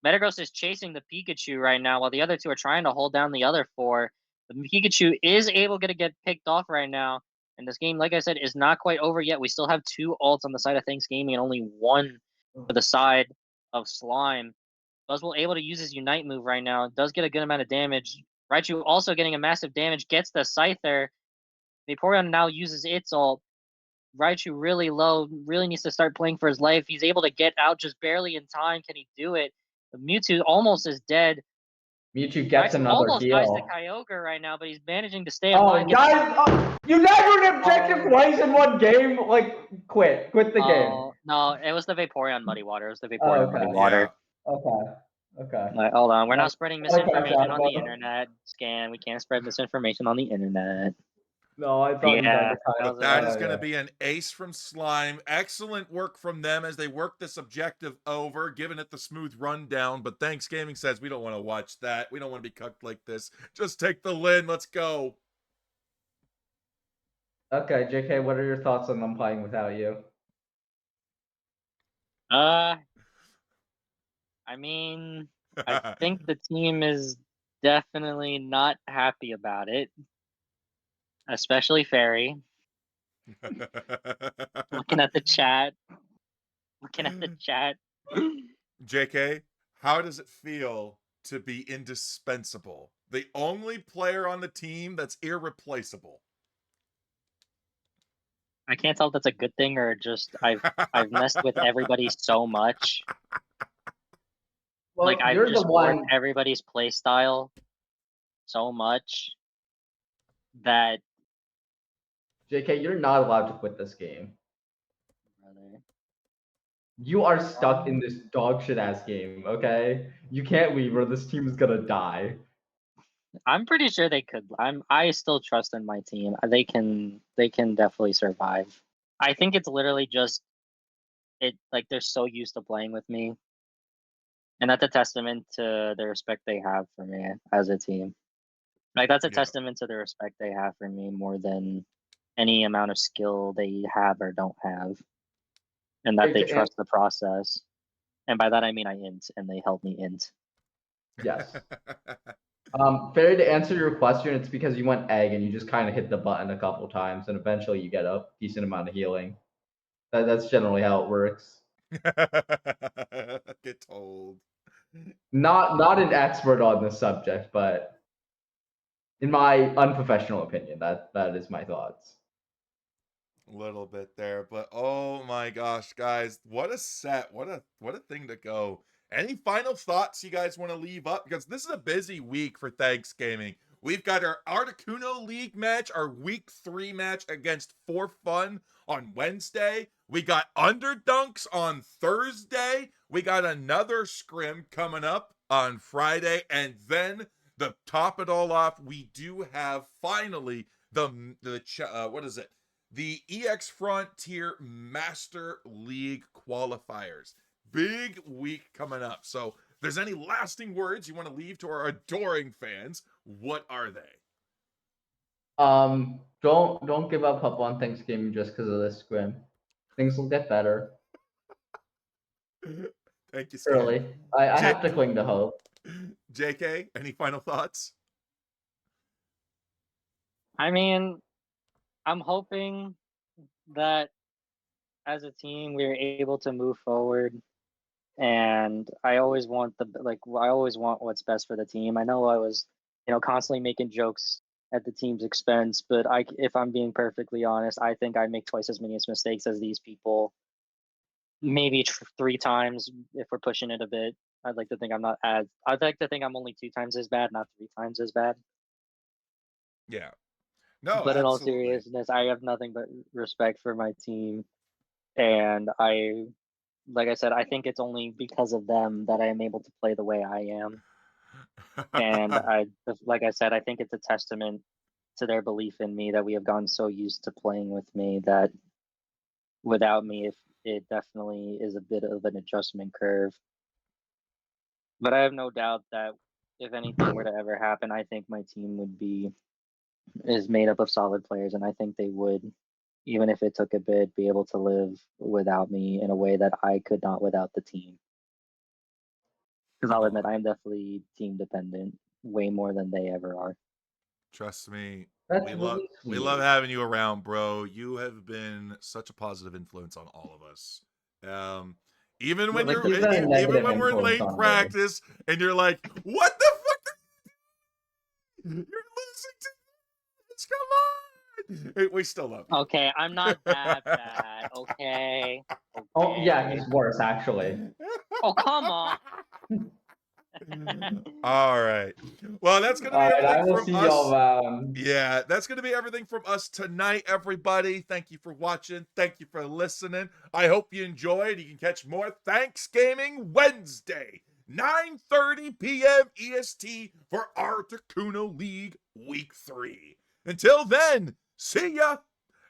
Metagross is chasing the Pikachu right now while the other 2 are trying to hold down the other 4. The Pikachu is able to get picked off right now. And this game, like I said, is not quite over yet. We still have 2 ults on the side of Thanks Gaming and only 1 for the side of Slime. Buzzwole able to use his Unite move right now. Does get a good amount of damage. Raichu also getting a massive damage. Gets the Scyther. Vaporeon now uses its ult. Raichu really low. Really needs to start playing for his life. He's able to get out just barely in time. Can he do it? The Mewtwo almost is dead. Mewtwo gets Raichu another almost dies to heal. Kyogre right now, but he's managing to stay Oh, alive. guys, you never an objective Oh. twice in one game. Like, quit the game. Oh, no, it was the Vaporeon Muddy Water. It was the Vaporeon okay. Muddy Water. Okay. Like, hold on, we're Well, not spreading okay, misinformation on the well- internet. Scan, we can't spread misinformation on the internet. No, I thought you Yeah, guys were kind of. That Oh, is going to be an ace from Slime. Excellent work from them as they work this objective over, giving it the smooth rundown. But Thanks Gaming says, we don't want to watch that. We don't want to be cucked like this. Just take the lid. Let's go. Okay, JK, what are your thoughts on them playing without you? I mean, I think the team is definitely not happy about it, especially Fairy. Looking at the chat. Looking at the chat. JK, how does it feel to be indispensable. The only player on the team that's irreplaceable. I can't tell if that's a good thing or just I've messed with everybody so much. Well, Like I've you're the just warped one, everybody's play style so much that JK, you're not allowed to quit this game. brother, You are stuck in this dog shit ass game, okay? You can't leave or this team is gonna die. I'm pretty sure they could. I still trust in my team. They can definitely survive. I think it's literally just it like they're so used to playing with me. And that's a testament to the respect they have for me as a team. Like that's a Yeah. testament to the respect they have for me more than any amount of skill they have or don't have. And that they trust the process. And by that I mean I int and they help me int. Yes. Fair to answer your question, it's because you went egg and you just kind of hit the button a couple times and eventually you get a decent amount of healing. That's generally how it works. Get told. Not an expert on this subject, but in my unprofessional opinion, that is my thoughts. A little bit there, but oh my gosh, guys, what a set. What a thing to go. Any final thoughts you guys want to leave up? Because this is a busy week for Thanksgiving. We've got our Articuno League match, our week 3 match against For Fun on Wednesday. We got Underdunks on Thursday. We got another scrim coming up on Friday. And then to top it all off, we do have finally what is it? The EX Frontier Master League qualifiers. Big week coming up. So, if there's any lasting words you want to leave to our adoring fans, what are they? Don't give up hope on Thanksgiving just because of this scrim. Things will get better. Thank you, Scan. Early. I have to cling to hope. JK, any final thoughts? I mean, I'm hoping that as a team we're able to move forward, and I always want what's best for the team. I know I was, constantly making jokes at the team's expense, but if I'm being perfectly honest, I think I make twice as many mistakes as these people. Maybe 3 times if we're pushing it a bit. I'd like to think I'm only 2 times as bad, not 3 times as bad. Yeah. No, But in all absolutely. seriousness, I have nothing but respect for my team, and like I said, I think it's only because of them that I am able to play the way I am. And like I said, I think it's a testament to their belief in me that we have gotten so used to playing with me that without me, if it definitely is a bit of an adjustment curve. But I have no doubt that if anything were to ever happen, I think my team is made up of solid players, and I think they would, even if it took a bit, be able to live without me in a way that I could not without the team. Because I'll admit, I'm definitely team dependent, way more than they ever are. Trust me. That's we really love sweet. having you around, bro. You have been such a positive influence on all of us. Even when Like, you've been a even negative when we're in influence lane on me. practice and you're like, what the fuck? You're losing to this. Come on. We still love you. Okay, I'm not that bad. Okay. Oh yeah, Okay. he's worse actually. Oh, come on. All right. Well, that's gonna be All right, I everything will from see us. y'all around. Yeah, that's going to be everything from us tonight, everybody. Thank you for watching. Thank you for listening. I hope you enjoyed. You can catch more Thanksgiving Wednesday, 9:30 p.m. EST for Articuno League Week 3. Until then, see ya,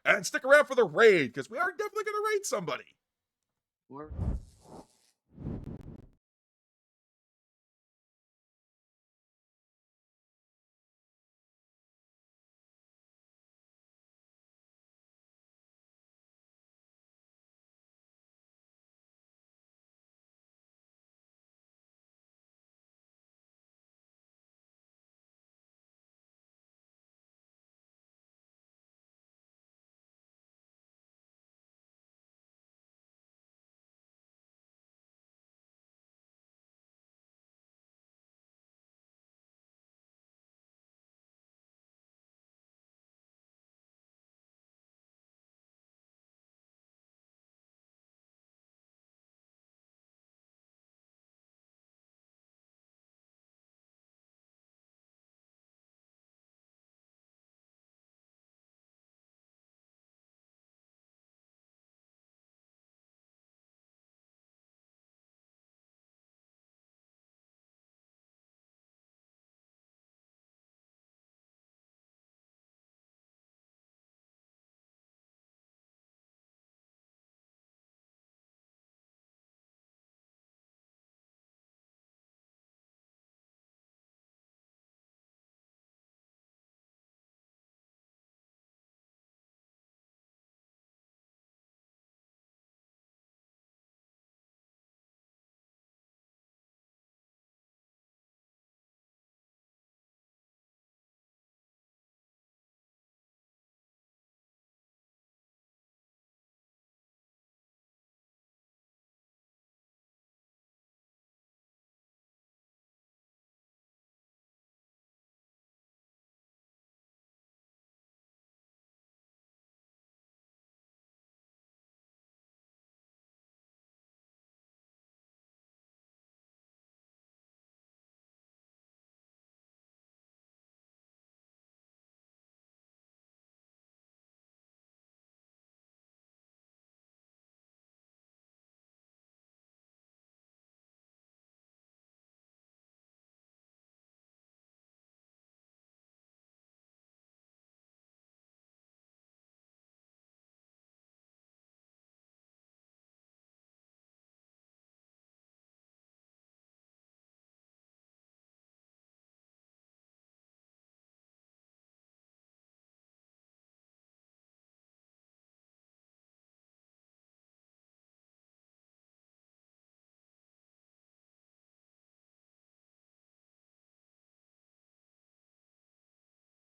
and stick around for the raid, because we are definitely going to raid somebody.